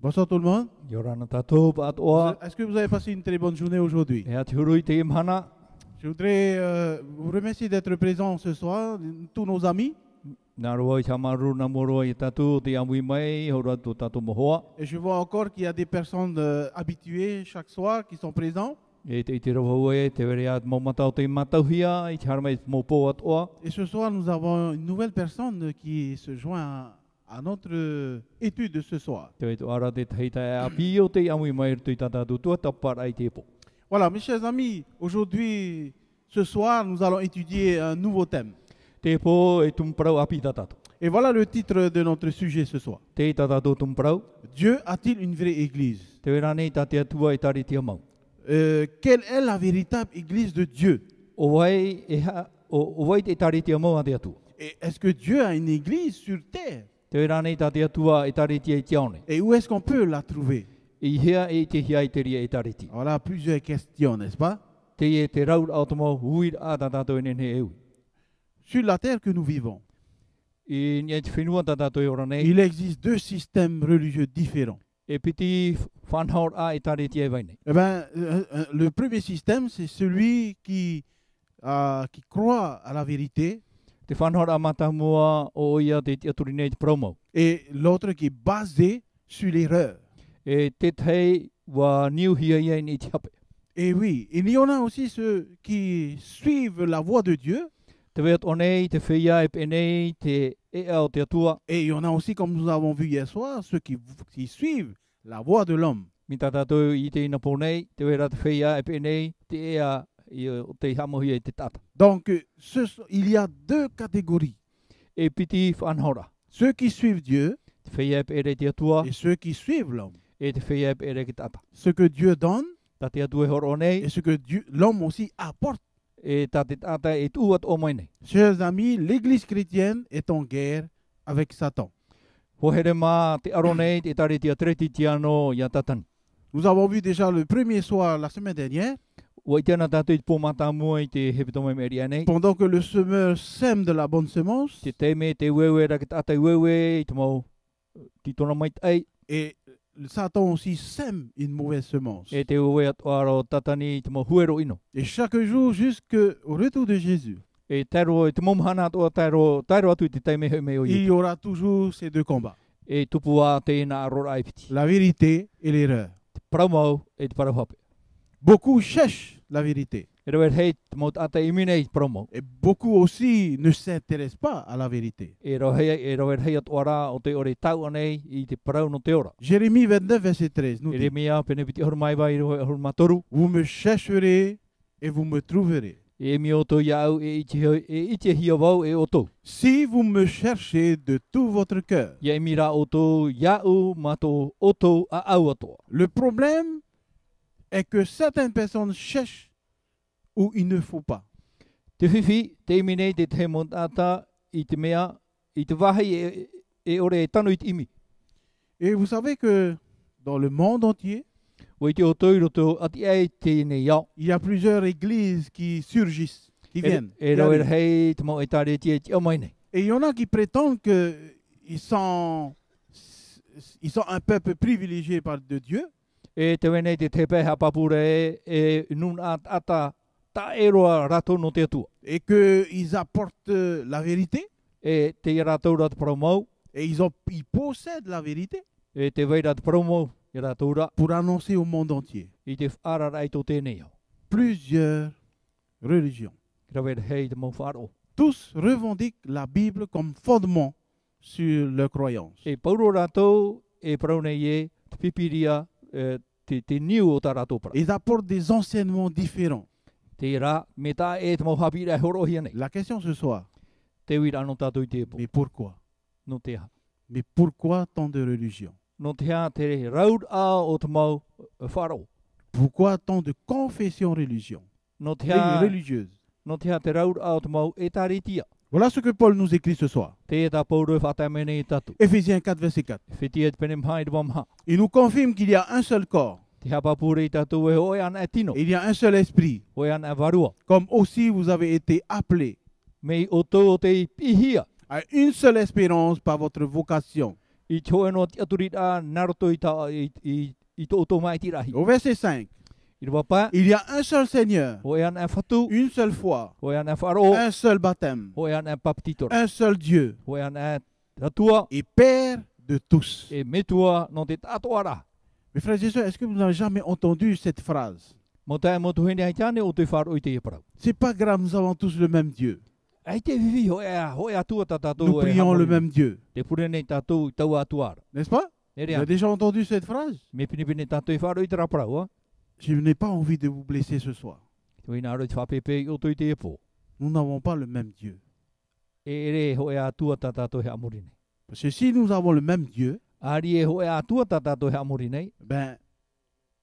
Bonsoir tout le monde. Yorana tatou pat oa Est-ce que vous avez passé une très bonne journée aujourd'hui? e aturui te imhana Je voudrais vous remercier d'être présents ce soir, tous nos amis. na roa I tamaru na moroa I tatou te amui mai hora to tatou mohoa Et je vois encore qu'il y a des personnes habituées chaque soir qui sont présents. e te roa e te vere at mo matau te matauhia I te harmai mo po at oa Et ce soir, nous avons une nouvelle personne qui se joint à notre étude de ce soir. te to ara te heita e api o te amui mai te tatatu tua tapar ai te po. Voilà, mes chers amis, aujourd'hui, ce soir, nous allons étudier un nouveau thème. Te po e tumprau api tatatu. Et voilà le titre de notre sujet ce soir. Te tatatu tumprau Dieu a-t-il une vraie église? te vera nei tatea tua e tari te mau. Quelle est la véritable église de Dieu? O vai e ha o vai te tari te mau a te atu. Et est-ce que Dieu a une église sur terre? Te vera nei tatea tua e tari te tiaone. Et où est-ce qu'on peut la trouver? I hea e te hia I te ria e tari ti. Voilà plusieurs questions, n'est-ce pas? Te e te raur automo huir a tatato e nene eui. Sur la terre que nous vivons, I nye te whenua tatato e ora nei. il existe deux systèmes religieux différents. E piti whanhaur a e tari ti e waine. Eh ben, le premier système, c'est celui qui croit à la vérité, Te whanhaur a matamua o ia te aturi nei te promo. et l'autre qui est basé sur l'erreur. E te tei wa niu hia ia ni te hape. Et oui, il y en a aussi ceux qui suivent la voie de Dieu, Te veat o nei, te whia e penei, te e au te atua. et il y en a aussi, comme nous avons vu hier soir, ceux qui suivent la voie de l'homme. Mi tatato I te ina po nei, te vera te whia e penei, te ea I o te hamohia I te tata. Donc, il y a deux catégories. E piti whanhaura. Ceux qui suivent Dieu Te whia e pere te atua, et ceux qui suivent l'homme. e te whia e pere ki tata. Ce que Dieu donne Ta te atu e horo nei, et ce que l'homme aussi apporte. e ta te tata e tuat o mai nei. Chers amis, l'église chrétienne est en guerre avec Satan. Ho here mā te aro nei, te tari tia treti tiano ia tatani. Nous avons vu déjà le premier soir la semaine dernière, Wa I tēnā tātou I te pōmata mua I te hepitonga me ria nei. pendant que le semeur sème de la bonne semence, Te teime, te wewe, ra ki tātai wewe, I te mau titona mai tai, et Satan aussi sème une mauvaise semence. e te wewe atuaro tatani I te mau huero ino. Et chaque jour jusqu'au retour de Jésus, E taro, e te momhana atua taro atu I te teime he me o il I. y aura toujours ces deux combats. E tupua te ina arora aipiti. La vérité et l'erreur. Te paramau e te parahape. Beaucoup cherchent la vérité. E rewer hei te mau tātai imine I te paramau. Et beaucoup aussi ne s'intéressent pas à la vérité. E rewer hei atuara o te ore tau anei I te parau no te ora. Jérémie 29, verset 13 nous dit, Eremia pene piti hormai vai hor matoru. vous me chercherez et vous me trouverez. E mi oto iau e ite hia wau e oto. Si vous me cherchez de tout votre cœur. Ia e mira oto iau mato oto a au atoa. Le problème est que certaines personnes cherchent où il ne faut pas. Te whiwhi, te imine te te montata I te mea, I te wahi e ore e tanu I te imi. Et vous savez que dans le monde entier, O I te oto I roto ati ai te ne iau. il y a plusieurs églises qui surgissent, qui viennent. E qui rau e arrivent. hei te mau e tare tia e tia mai nei. Et il y en a qui prétendent qu'ils sont un peuple privilégié de Dieu. E te wene te peha papure e nun ata ta e roa rato no te atua. Et qu'ils apportent la vérité. E te I rato rat promau, Et ils possèdent la vérité e te wei rat promau I rato ra, pour annoncer au monde entier. I te whara to tēnei au. Plusieurs religions. Rau e hei te mau wharo. Tous revendiquent la Bible comme fondement sur leur croyance. E pauro rato e praune e te pipiria te niu o ta rato para. Ils apportent des enseignements différents. Te ra, me ta e te mau hapira e horo hia nei. La question ce soir, Te wira no tātou I te epo. mais pourquoi? No te ha. Mais pourquoi tant de religions? No te ha te raud a o te mau wharo. Pourquoi tant de confessions No te ha, religieuses? no te ha te raud a o te mau e taritia. Voilà ce que Paul nous écrit ce soir. Te e ta pauro e whatamene I tatu. Éphésiens 4, verset 4. Whiti e te penem hai te wamha. Il nous confirme qu'il y a un seul corps, Te hapa pure I tatu e hoi an e tino. et il y a un seul esprit, Hoi an e varua. comme aussi vous avez été appelés Mei o tō o te pihia. à une seule espérance par votre vocation. I choe no te aturit a naroto i to oto mai tirahi. Au verset 5, I te wapa, il y a un seul Seigneur, ho e ana e whatu, une seule foi, ho e ana e wharo, un seul baptême, ho e ana e papatitora, un seul Dieu ho e ana e tatua, et Père de tous. e metua no te tatoara. Mes frères et sœurs, est-ce que vous n'avez jamais entendu cette phrase? Mo tae mo tuhene ai tane o te wharo i te parau. C'est pas grave, nous avons tous le même Dieu. Ai te vivi ho e atua ta tatou Nous prions le même Dieu. Te purene tatou tau atuara. N'est-ce pas? E Vous rea, avez déjà entendu cette phrase? me pinipine tatou i wharo i te raparau, Je n'ai pas envie de vous blesser ce soir. Tui nā roi te whapepe i o toi te epo. Nous n'avons pas le même Dieu. E re ho e atua ta tatou he amorine. Parce que si nous avons le même Dieu, Ari e ho e atua ta tatou he amorine. ben,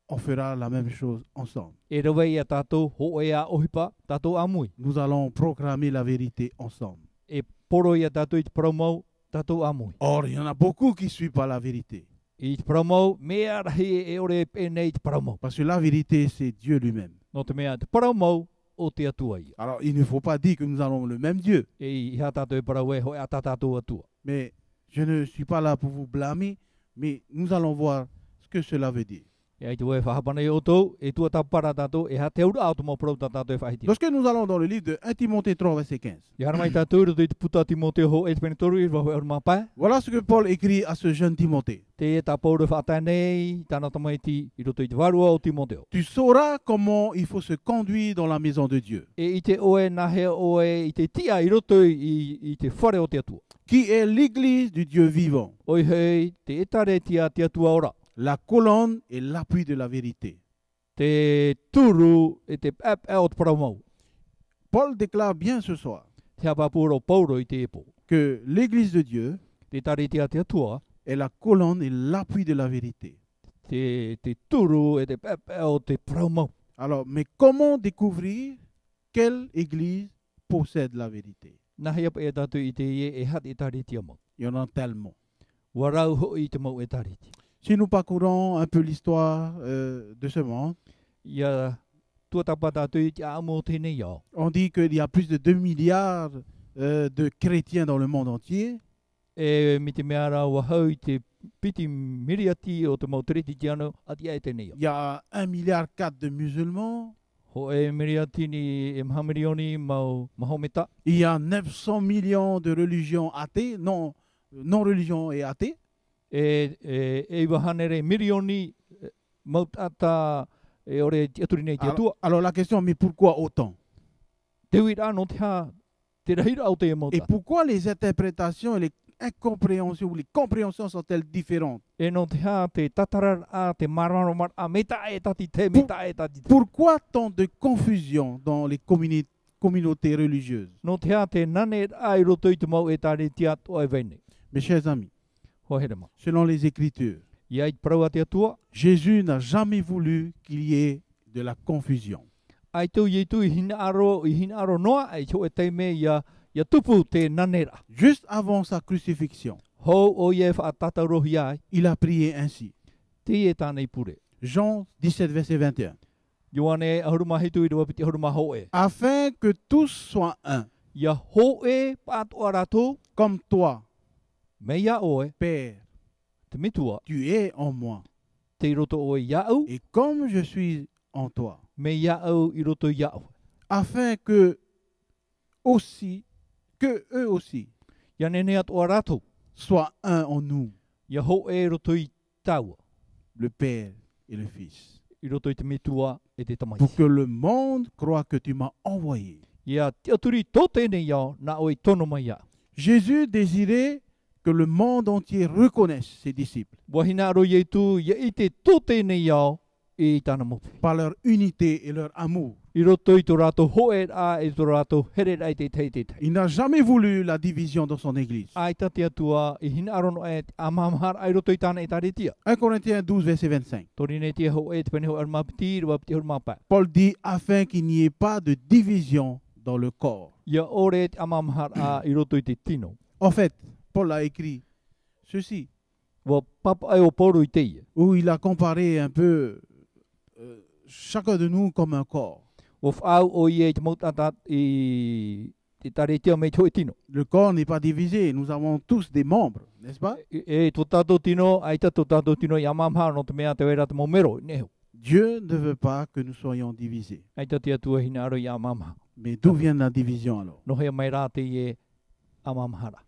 on fera la même chose ensemble. E rawe i a tatou ho e a ohipa tatou amui. Nous allons proclamer la vérité ensemble. E poro i a tatou i te promau tatou amui. Or, il y en a beaucoup qui ne suivent pas la vérité. I te promau mea rahi e ore penei te promau. Parce que la vérité, c'est Dieu lui-même. No te mea te promau o te atua ia. Alors, il ne faut pas dire que nous avons le même Dieu. E i ha tatou e parawe ho e a tatou atua. Mais je ne suis pas là pour vous blâmer, mais nous allons voir ce que cela veut dire. E ai te we whahapana i o tou, e tua tapara tatou, e ha te ura auto mo prou tatou e whahiti. Lorsque nous allons dans le livre de 1 Timothée 3, verset 15, I hara mai tatou ro te puta Timoteo ho e te penitoru i waho e orma pae. voilà ce que Paul écrit à ce jeune Timothée. Te e ta paure whatanei, tana tamaiti, i roto i te warua o Timoteo. Tu sauras comment il faut se conduire dans la maison de Dieu, E i te oe nahe oe, i te tia i roto i te whare o te atua. qui est l'église du Dieu vivant, Oi hei, te etare tia te atua ora. la colonne et l'appui de la vérité. Te turu e te pep e o te paramau. Paul déclare bien ce soir Te apapuro pauro i te epo. que l'église de Dieu Te tare tia te atua, est la colonne et l'appui de la vérité. te turu e te pep e o te paramau. Alors, mais comment découvrir quelle église possède la vérité? Nahi apa e tatu i te ie e hat e tare tia mau. Il y en a tellement. Warau ho i te mau e tare tia. Si nous parcourons un peu l'histoire de ce monde, Ia tua tapa tatu i te amo tene iau. on dit qu'il y a plus de 2 milliards de chrétiens dans le monde entier. E mi te mea rā wahau i te piti miriati o te mautreti tiano ati ai tene iau. Il y a 1,4 milliard de musulmans. Ho e miriati ni e mahamirioni mau mahometa. Il y a 900 millions de religions athées, non-religions et athées. E wahanere mirioni mautata e ore te aturi nei te atua. Alors la question, mais pourquoi autant? Te ui rā no te ha te rahira au te e Et mauta. pourquoi les interprétations et les incompréhensions ou les compréhensions sont-elles différentes? E no te ha te tatara a te maramar a meta e tati te meta e tati te. Pourquoi tant de confusion dans les communautés religieuses? No te ha te nane ai roto i te mau e tare te atua e vene. Mes chers amis, Ho here ma. selon les Écritures, Ia i praua te atua. Jésus n'a jamais voulu qu'il y ait de la confusion. Ai tau i tu i hina aro noa ai cho e teime ia tupu te nanera. Juste avant sa crucifixion, Ho o ie whaatata rohi ai, il a prié ainsi. te e tānei pure. Jean 17, verset 21. Ioane ahuruma hitu i rua piti ahuruma ho e. Afin que tous soient un, Ia ho e pātua rātou, comme toi, me ia oe, Père, te mitua, tu es en moi, te i roto o ia au, et comme je suis en toi. me ia au i roto ia au. Afin que eux aussi Ia nene atua rātou, soient un en nous, ia ho e roto i taua, le Père et le Fils, i roto i te mitua e te tamai. pour que le monde croit que tu m'as envoyé. Ia te aturi tō tēnei iau, na oi tono mai ia. Jésus désirait que le monde entier reconnaisse ses disciples Wahina aro i tu, ia i te tō tēnei iau, i tāna mopi. par leur unité et leur amour. I roto i tō rātou hoe a e tō rātou here ai te tei te tei. Il n'a jamais voulu la division dans son église. Ai tati atua i hina arono e amamahar ai roto i tāna e tāretia. 1 Corinthiens 12, verset 25. Tori nei tia ho e te pene ho arma piti, rua piti horma pa. Paul dit afin qu'il n'y ait pas de division dans le corps. Ia ore te amamahar a i roto i te tino. En fait, Paul a écrit ceci, Wa papa ai o poro i teia. où il a comparé un peu chacun de nous comme un corps. Wa whau o i e te mautatat i te taretia me toi tino. Le corps n'est pas divisé. Nous avons tous des membres, n'est-ce pas? E to tato tino, ai tato tato tino yamamha no te mea te wera te momero neho. Dieu ne veut pas que nous soyons divisés. Ai tati atua hina aro yamamha. Mais d'où vient la division alors? No hea mai rā te e amamhara.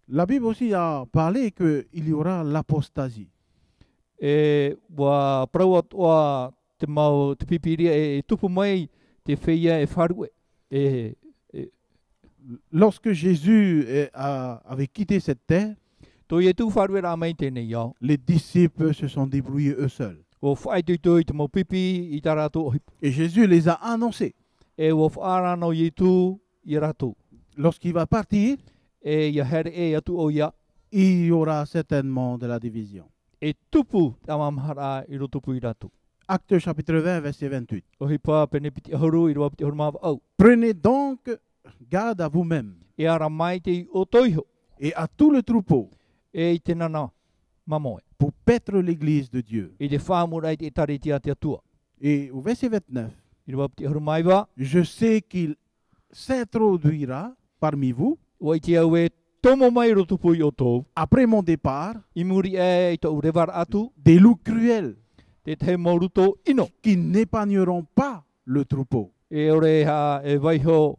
La Bible aussi a parlé qu'il y aura l'apostasie. E wa praua toa te mau te pipiria e tupu mai te whia e wharue. Lorsque Jésus avait quitté cette terre, Toi e tu wharue rā mai tēnei iau. les disciples se sont débrouillés eux seuls. O whai tui tui te mau pipi i tā rātou ohipu. Et Jésus les a annoncés. E o whaarano i tu i rātou. Lorsqu'il va partir, E ia here e atu o ia. il y aura certainement de la division. E tupu amamhara i rotupu i rātou. Actes chapitre 20, verset 28. Ohipa pene piti ahuru i roa piti ahuru mawa au. Prenez donc garde à vous-même E ara mai te i o toiho. et à tout le troupeau E i te nana mamoe. pour paître l'église de Dieu. I te whaamurai te taritia te atua. Et au verset 29, I roa piti ahuru mai wa. je sais qu'il s'introduira parmi vous Wa i te au e tomo mai rotupu i o tōu. après mon départ I muri e i tō urewar atu. des loups cruels Te te mauruto ino. qui n'épargneront pas le troupeau. E ore ha e waiho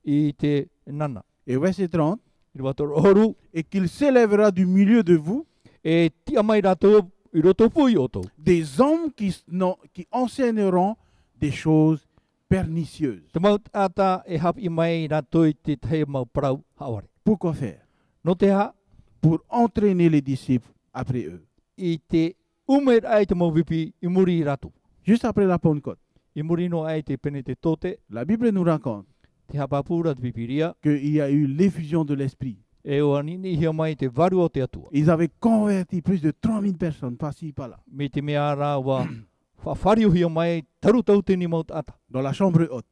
i te nana. Et au verset 30, I roa tō horu. et qu'il s'élèvera du milieu de vous E tia mai rātou i rotupu i o tōu. des hommes qui enseigneront des choses pernicieuses. Te mau ata e hap i mai rātou i te te mau parau haware. Pourquoi faire? No te ha Pour entraîner les disciples après eux. i te umer ai te mau vipi i muri i rātou. Juste après la Pentecôte, I muri no ai te pene te tote. la Bible nous raconte Te hapapura te pipiria. qu'il y a eu l'effusion de l'Esprit. E o anini hia mai te varu o te atua. Ils avaient converti plus de 3000 personnes par-ci, par-là, Me te mea rā wa whawhariu hia mai taru tau tini maut ata. dans la chambre haute.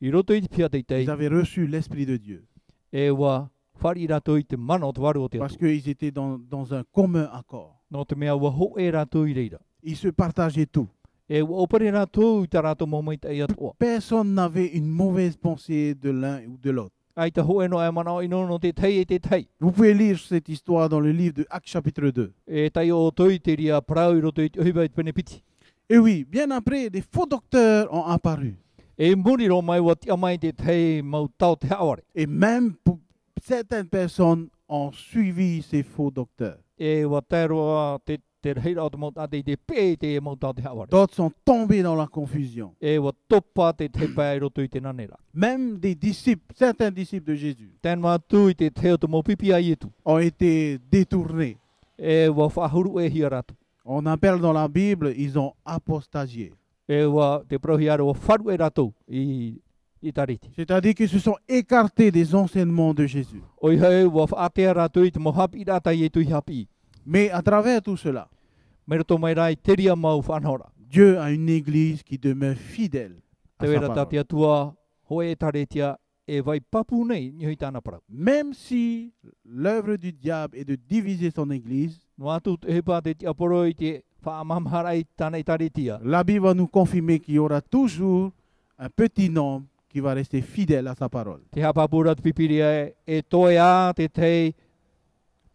I roto i te pia teitei. Ils avaient reçu l'Esprit de Dieu E wa whari rātou i te mana o te varu o te parce atua. qu'ils étaient dans un commun accord. No te mea wa ho e rātou i reira. Ils se partageaient tout. E wa opare rātou i ta rātou maumai te atua. Personne n'avait une mauvaise pensée de l'un ou de l'autre. Ai te ho e no e mana o ino no te tei e te tei. Vous pouvez lire cette histoire dans le livre de Actes chapitre 2. E tai o toi te ria parau i roto i te ohiba i te pene piti. Et oui, bien après, des faux docteurs ont apparu. E muri ro mai wa tia mai te tei mau tau te haware. Et même certaines personnes ont suivi ces faux docteurs. E wa tai roa te reira o te mau tate i te pē te mau tau te haware. D'autres sont tombés dans la confusion. E wa topa te te pai roto i te nanera. Même des disciples, certains disciples de Jésus, Tēn mā tū i te teo te mau pipi ai etu. ont été détournés. E wa whahuru e hia ratu. On appelle dans la Bible, ils ont apostasié. E wa te prohi ara wa wharu e ratu i tariti. C'est-à-dire qu'ils se sont écartés des enseignements de Jésus. Oi hei wa whaatea ratu i te mohapi i rata i etu i hapi. Mais à travers tout cela, Mero mai rai te ria mau whanhora. Dieu a une église qui demeure fidèle à Te sa wera parole. tatia tua hoe e taretia e vai papu nei nihui tāna parau. Même si l'œuvre du diable est de diviser son église, No atu te hepa te tia poro i te whaamamhara i tāna i taretia. la Bible va nous confirmer qu'il y aura toujours un petit nombre qui va rester fidèle à sa parole. Te hapapura te pipiria e toe a te tei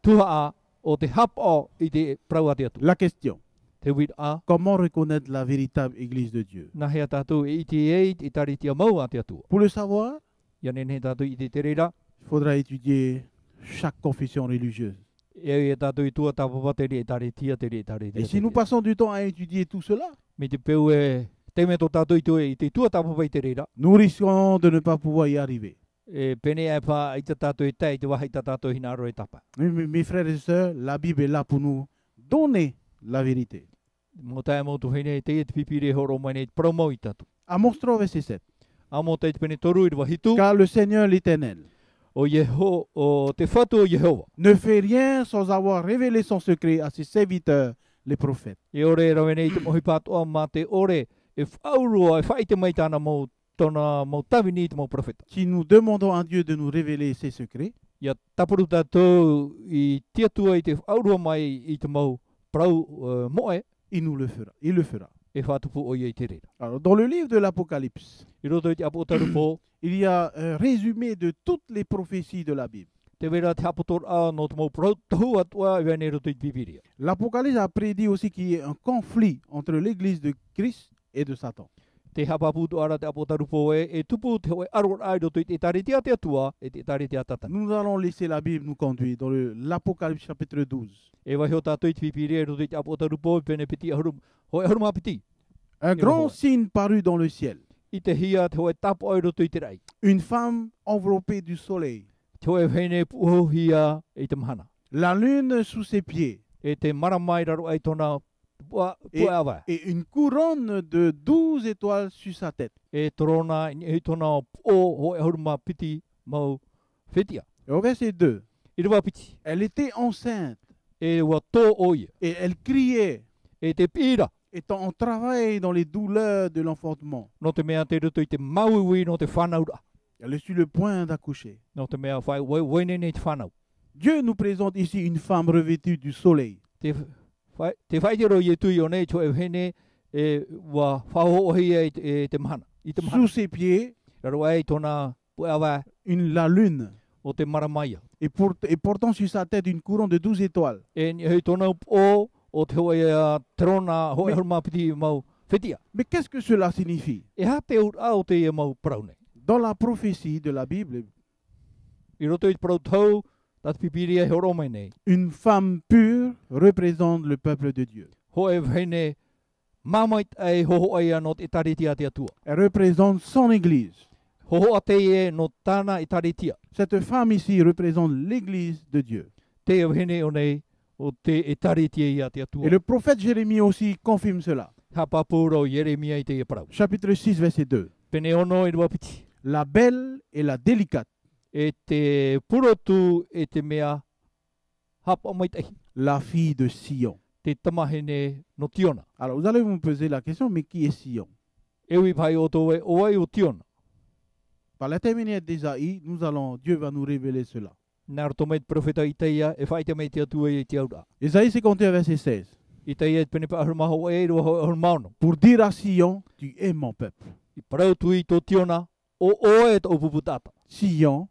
tuha a o te hapa i te praua te atu. La question, Te wit a comment reconnaître la véritable église de Dieu? na hea tātou e iti e i taretia mau a te atua. Pour le savoir, Ia nene tātou i te reira. il faudra étudier chaque confession religieuse. E tātou i tua tāpapa te re taretia te re taretia. Et si nous passons du temps à étudier tout cela, Me te peu e te me tō tātou i tua i te tua tāpapa i te reira. nous risquons de ne pas pouvoir y arriver. E pene e pā i te tātou i te waha i te tātou hina aro e tapa. Mes frères et sœurs, la Bible est là pour nous donner la vérité. Mō tae mō tu hine te te pipire horo mai nei promo i tātou. Amos 3, verset 7. A mō te pene toru i rwa hitu. Car le Seigneur l'Éternel O te whatu o Yehova. ne fait rien sans avoir révélé son secret à ses serviteurs, les prophètes. E ore e rawe nei te mohi pātoa mā te ore e whaurua e whai te mai tāna mō tona mō tawini i te mō profeta. Si nous demandons à Dieu de nous révéler ses secrets, Ia tapuru tātou i tia tua i te whaurua mai i te mō prau moe, il nous le fera. Il le fera. e whatupu o iei te rera. Alors, dans le livre de l'Apocalypse, I roto i te apotarupo, il y a un résumé de toutes les prophéties de la Bible. te wera te apotor a no te mau prau atua i wene roto i te bibiria. L'Apocalypse a prédit aussi qu'il y ait un conflit entre l'Église de Christ et de Satan. Te hapaputu ara te apotarupo e tupu te hoe aror ai roto i te taritea te atua e te taritea tatana. Nous allons laisser la Bible nous conduire dans l'Apocalypse chapitre 12. E wahi o tātou i te bibiria e roto i te apotarupo i pene piti ahurum, hoe ahuruma piti. Un grand signe parut dans le ciel. I te hia te hoe tapo ai roto i te rai. Une femme enveloppée du soleil. Te hoe whene puho hia e te mahana. La lune sous ses pieds. E te maramai raro ai tona pua awa. Et une couronne de 12 étoiles sur sa tête. E torona i tona o hoe ahuruma piti mau whitia. Et au verset 2, I rewa piti. elle était enceinte E wa tō oia. et elle criait, E te pira. étant en travail dans les douleurs de l'enfantement. No te mea te roto i te mauiwi no te whanaura. Elle est sur le point d'accoucher. No te mea whai waine nei te whanau. Dieu nous présente ici une femme revêtue du soleil. Te whaitero i e tui o nei cho e hene e wa whahohi e te mahana. I te mahana. Sous ses pieds, Raro ai tona puawa la lune. o te maramaia. Et portant sur sa tête une couronne de 12 étoiles. E ni hei tona o te hoe trona hoe hurma piti mau whitia. Mais qu'est-ce que cela signifie? E ha te ura o te e mau praune. Dans la prophétie de la Bible, I roto i te prau tau, tat pipiria he oromai nei. une femme pure représente le peuple de Dieu. Ho e vhene mamait ai hoho ai anō te taritia te atua. Elle représente son église. Hoho a te e no tāna i taritia. Cette femme ici représente l'église de Dieu. Te e vhene o nei o te e taritia ia te atua. Et le prophète Jérémie aussi confirme cela. Ha papuro Jeremia i te e prau. Chapitre 6, verset 2. Pene ono i rua piti. La belle et la délicate, E te purotu e te mea hapa mai tahi. la fille de Sion. Te tamahene no tiona. Alors vous allez vous poser la question, mais qui est Sion? Ewi pai o tō e o ai o tiona. Par l'intermédiaire d'Ésaïe, Dieu va nous révéler cela. Nā roto mai te profeta i teia e whaite mai te atua i te aura. Ésaïe 51, verset 16. I teia e pene pa ahuruma ho e rua ho ahurumauno. Pour dire à Sion, tu es mon peuple. I parau tui tō tiona o oe tō puputata. Sion,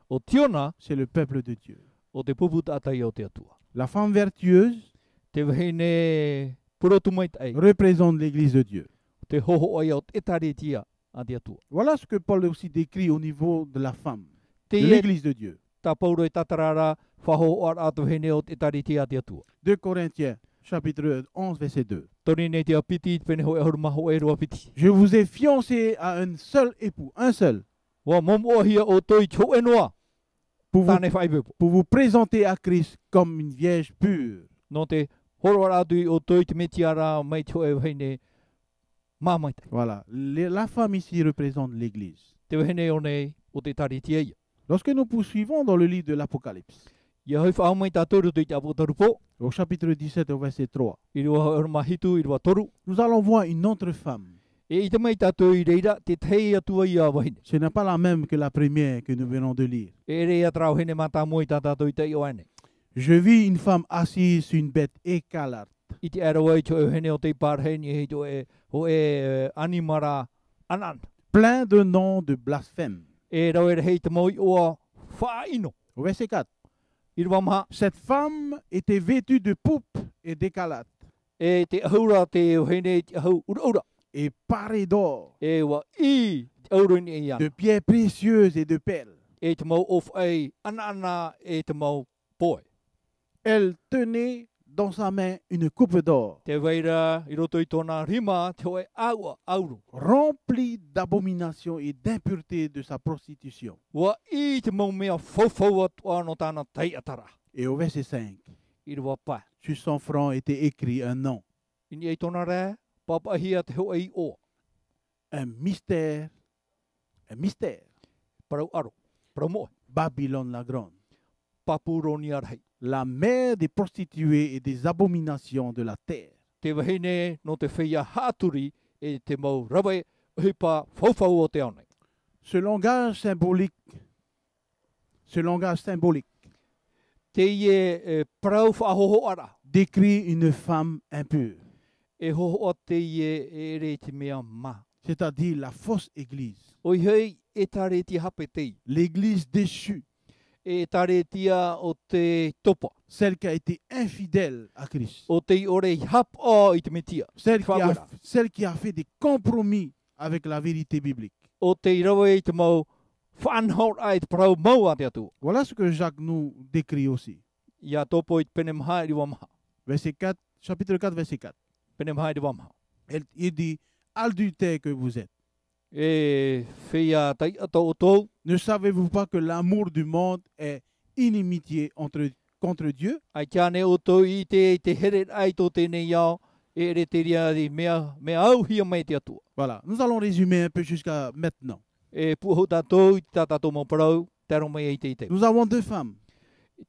O tiona c'est le peuple de Dieu. o te puputata i o te atua. La femme vertueuse Te wahine purotu mai tai. représente l'église de Dieu. Te hoho ai o te taritia a te atua. Voilà ce que Paul aussi décrit au niveau de la femme, Te de e l'église de Dieu. ta pauro e tatarara whaho ar atu hene o te taritia a te atua. 2 Corinthiens, chapitre 11, verset 2. Toni nei te apiti pene ho e ahuruma ho e rua piti. Je vous ai fiancé à un seul époux, un seul, Wa momo hia o toi cho e noa. pour vous, Tane whaipepo. pour vous présenter à Christ comme une vierge pure. No te horo atu i o toi te metiara mai cho e wahine mamaitai. Voilà. La femme ici représente l'église. Te wahine o nei o te taritia ia. Lorsque nous poursuivons dans le livre de l'Apocalypse, Ia hoi whaamai tātoru tui te apotarupo. au chapitre 17, au verset 3, I rua huruma hitu, i rua toru. nous allons voir une autre femme. E i te mai tātou i reira, te tei atua i a wahine. Ce n'est pas la même que la première que nous venons de lire. E rei atrau hene mata moi tā tātou i te i oane. Je vis une femme assise sur une bête écarlate, I te arawai cho e hene o te parheni hei to e ho e animara anan. plein de noms de blasphème. E rau e hei te moi oa whaino. Au verset 4, I rua maha, cette femme était vêtue de pourpre et d'écarlate e te ahura te hene te ahu ura. et parée d'or, E wa i te auru ni e de ana. pierres précieuses et de perles. E te mau of ai anana e te mau poe. Elle tenait dans sa main une coupe d'or, Te weira i roto i tōna rima te hoe aua auru. remplie d'abominations et d'impuretés de sa prostitution. Wa i te mau mea whauwhau atua no tāna tei atara. Et au verset 5, I rua pai. sur son front était écrit un nom, Ini ei tōna rē, papahia te hoa i o. un mystère, Parau aro, parau moe. Babylone la grande, Papuroni arhei. la mère des prostituées et des abominations de la terre. Te wahine no te whia hāturi e te mau rawe hipa whauwhau o te aone. Ce langage symbolique Te ie parau whahoho ara. décrit une femme impure. E e ho o te e re te mea ma. c'est-à-dire la fausse église, O hei e tare ti hape tei. l'église déchue, E tare tia o te topa. celle qui a été infidèle à Christ, O te ore hap o i te metia. celle qui a fait des compromis avec la vérité biblique. O te irawa i te mau whanhor ai te parau mau a te atu. Voilà ce que Jacques nous décrit aussi. Ia topo i te pene maha i riwa maha. Verset 4, chapitre 4, verset 4. Pene maha i riwa maha. Il dit, adultère que vous êtes, E whia tai ato o tō. ne savez-vous pas que l'amour du monde est inimitié contre Dieu? Ai kia ne o tō i te here ai tō tēnei iau. E re te ria di mea au hia mai te atua. Voilà, nous allons résumer un peu jusqu'à maintenant. E puho tātou i tā tātou mau parau. Taro mai i te i te. Nous avons deux femmes.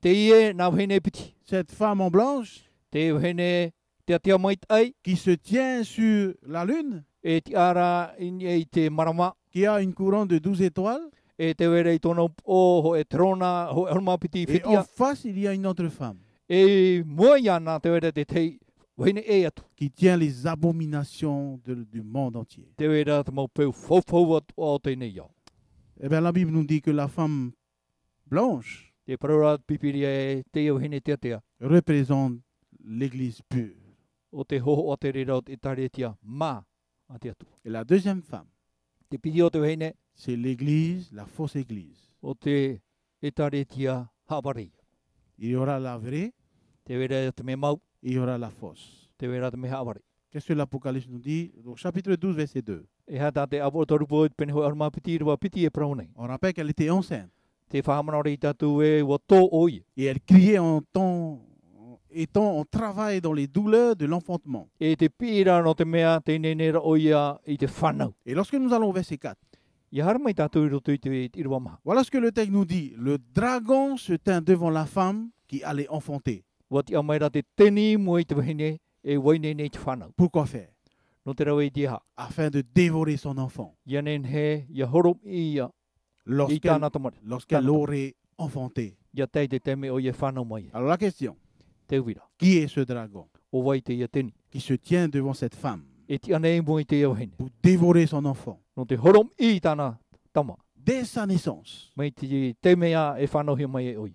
Te ie nā whene piti. Cette femme en blanche Te whene te atia mai ai. qui se tient sur la lune, E te ara i te marama. qui a une couronne de 12 étoiles, E te were i tōna o ho e trona ho e horma piti et en whitia. face, il y a une autre femme E mua ia nā te were te tei whene e atu. qui tient les abominations du monde entier. Te were te mau peu whaupau o tēnei iau. Eh bien, la Bible nous dit que la femme blanche Te parora pipiri e te iau hene te atea. représente l'église pure. O te hoho o te rera o te taretia mā a te atu. Et la deuxième femme, Te pidi o te hene c'est l'église, la fausse église. o te e taretia hawari. Il y aura la vraie Te were te me mau, et il y aura la fausse. te were te me hawari. Qu'est-ce que l'Apocalypse nous dit? Au chapitre 12, verset 2. E hata te apo torupo i pene hoi arma piti rua piti e praunei. On rappelle qu'elle était enceinte Te whahamana ori tatu e wa tō oi. et elle criait étant en travail dans les douleurs de l'enfantement. E te pira no te mea te nenera oia i te whanau. Et lorsque nous allons au verset 4, I haramai tatu i roto i te irua maha. voilà ce que le texte nous dit. Le dragon se tint devant la femme qui allait enfanter. Wa ti amaira te teni mo i te wahine e waine nei te whanau. Pourquoi faire? No te rawa i te ha. Afin de dévorer son enfant. Ia nen he, ia horom i ia, i Lorsqu'elle tāna tamari. lorsqu'elle aurait enfanté. Ia tei te teme o ia whanau mai. Alors la question, Te wira. qui est ce dragon O wai te ia teni. qui se tient devant cette femme E ti anei mo i te ia wahine. pour dévorer son enfant No te horom i tāna tama. dès sa naissance? Mai te te mea e whanau hi mai e oia.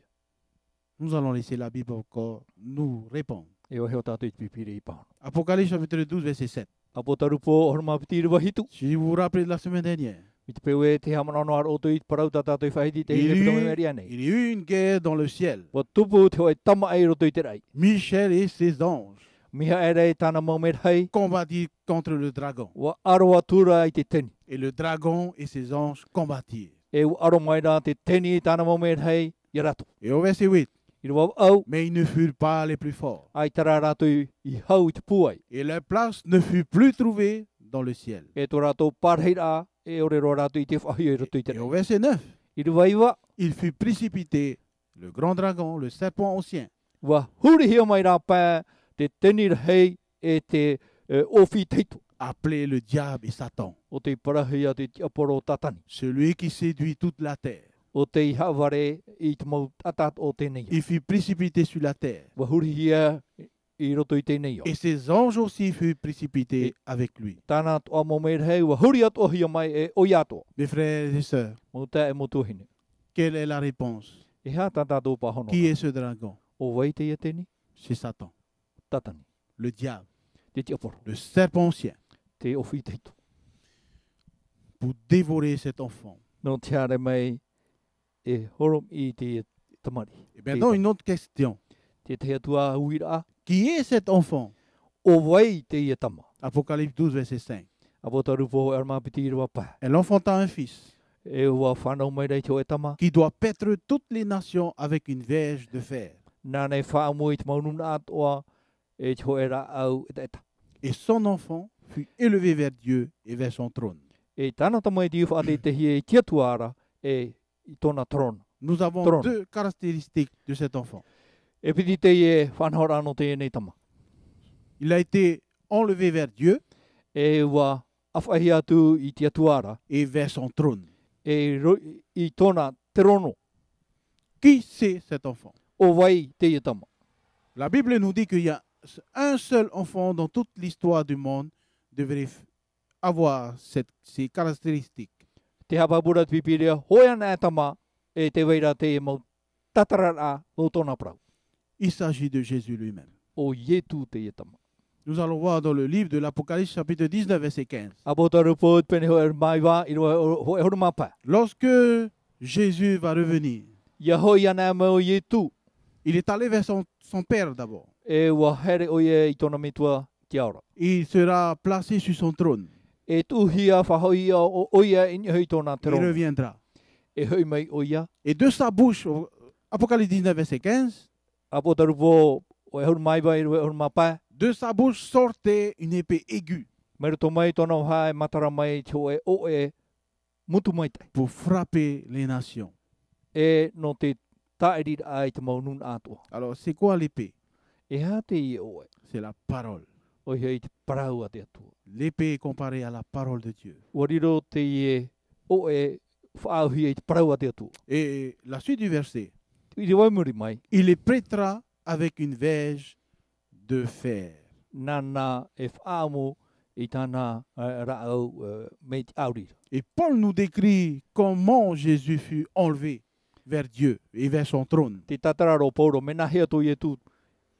Nous allons laisser la Bible encore nous répondre. E o heo tātou i te pipiri i pāna. Apocalypse chapitre 12, verset 7. Apo tarupo horma piti rua hitu. Si vous vous rappelez de la semaine dernière, I te peu e te hamanano ar o tui parau tā tātou i whahiti te il hire y, pito me eut, meri anei. il y eut une guerre dans le ciel. Wa tupu te hoi tama ai roto i te rai. Michel et ses anges Miha e rei tāna maumer hei. combattirent contre le dragon. Wa aroa tura i te teni. Et le dragon et ses anges combattirent. E u aro mai rā te teni tāna maumer hei i rato. Et au verset 8, I rua au, mais ils ne furent pas les plus forts. ai tara rato i hau i te puai. Et leur place ne fut plus trouvée dans le ciel. E tō rato parheira e ore roa rato i te whahi i roto i te Et rai. au verset 9, I rua iwa, il fut précipité, le grand dragon, le serpent ancien, wa huri hia mai rā pā te teni hei e te ofi teitu. appelé le diable et Satan, O te parahia te tiaporo tatani. celui qui séduit toute la terre. O te haware i te mau tatat o tēnei. Il fut précipité sur la terre. Wa huri hia i roto i tēnei. Et ses anges aussi furent précipités avec lui. Tāna toa mo mei hei, wa huri atu hia mai e oi ato. Mes frères et sœurs, Mo tā e mo tuhine. quelle est la réponse? E hea tātātou pahono. Qui est ce dragon? O wai te ia tēni, C'est Satan, tatani. le diable, Te tiaporo. le serpent ancien, Te ofi teitu. pour dévorer cet enfant. No te are mai e horom i te tamari. Et maintenant, une autre question. Te te atua uira. Qui est cet enfant? O wai te ia tama. Apocalypse 12, verset 5. Apo tarupo arma piti rua pa. Elle enfanta un fils E ua whanau mai rei te o e tama. qui doit paître toutes les nations avec une verge de fer. Nā nei whaamu i te maununa atoa e te hoe ra au e te eta. Et son enfant fut élevé vers Dieu et vers son trône. E tāna tamai te iwha ate te hie i tia tuara e i tōna trona. Nous avons Trône. deux caractéristiques de cet enfant. E piti te e whanhora anō te e nei tama. Il a été enlevé vers Dieu E ua awhahi atu i tia tuara et vers son trône. e i tōna trono. Qui c'est cet enfant? O wai te ia tama. La Bible nous dit qu'il y a un seul enfant dans toute l'histoire du monde devrait avoir ces caractéristiques. Te hapapura te pipiria, hoia nā tama e te weira te mau tatarara o tōna prau. Il s'agit de Jésus lui-même. O Yetu te tama. Nous allons voir dans le livre de l'Apocalypse, chapitre 19, verset 15. Apotaru po pene hoa mai wa, i roa horo mapa. Lorsque Jésus va revenir, Ia hoia nā mau Yetu, il est allé vers son Père d'abord. e wa here oia i tōna mitua kia ora. Il sera placé sur son trône. E tuhia whahoia o oia i hoi tōna te Il rongo. reviendra. E hoi mai oia. Et de sa bouche, Apocalypse 19, verset 15, Apotaru po o e horo mai wa i roa horo mapa. de sa bouche sortait une épée aiguë Mero tō mai tōna hae matara mai te o e mutu mai tai. pour frapper les nations. E no te taerira ai te maunun atua. Alors, c'est quoi l'épée? E hā te i oe. C'est la parole. O hei te parau a te atua. L'épée est comparée à la parole de Dieu. Wariro te i e oe whaauhi e te parau a te atua. Et la suite du verset, I te waimuri mai. il les prêtera avec une verge de fer. Nana e whaamu i tāna rāau me te aurira. Et Paul nous décrit comment Jésus fut enlevé vers Dieu et vers son trône. Te tatararo pauro mena hea tō i e tū.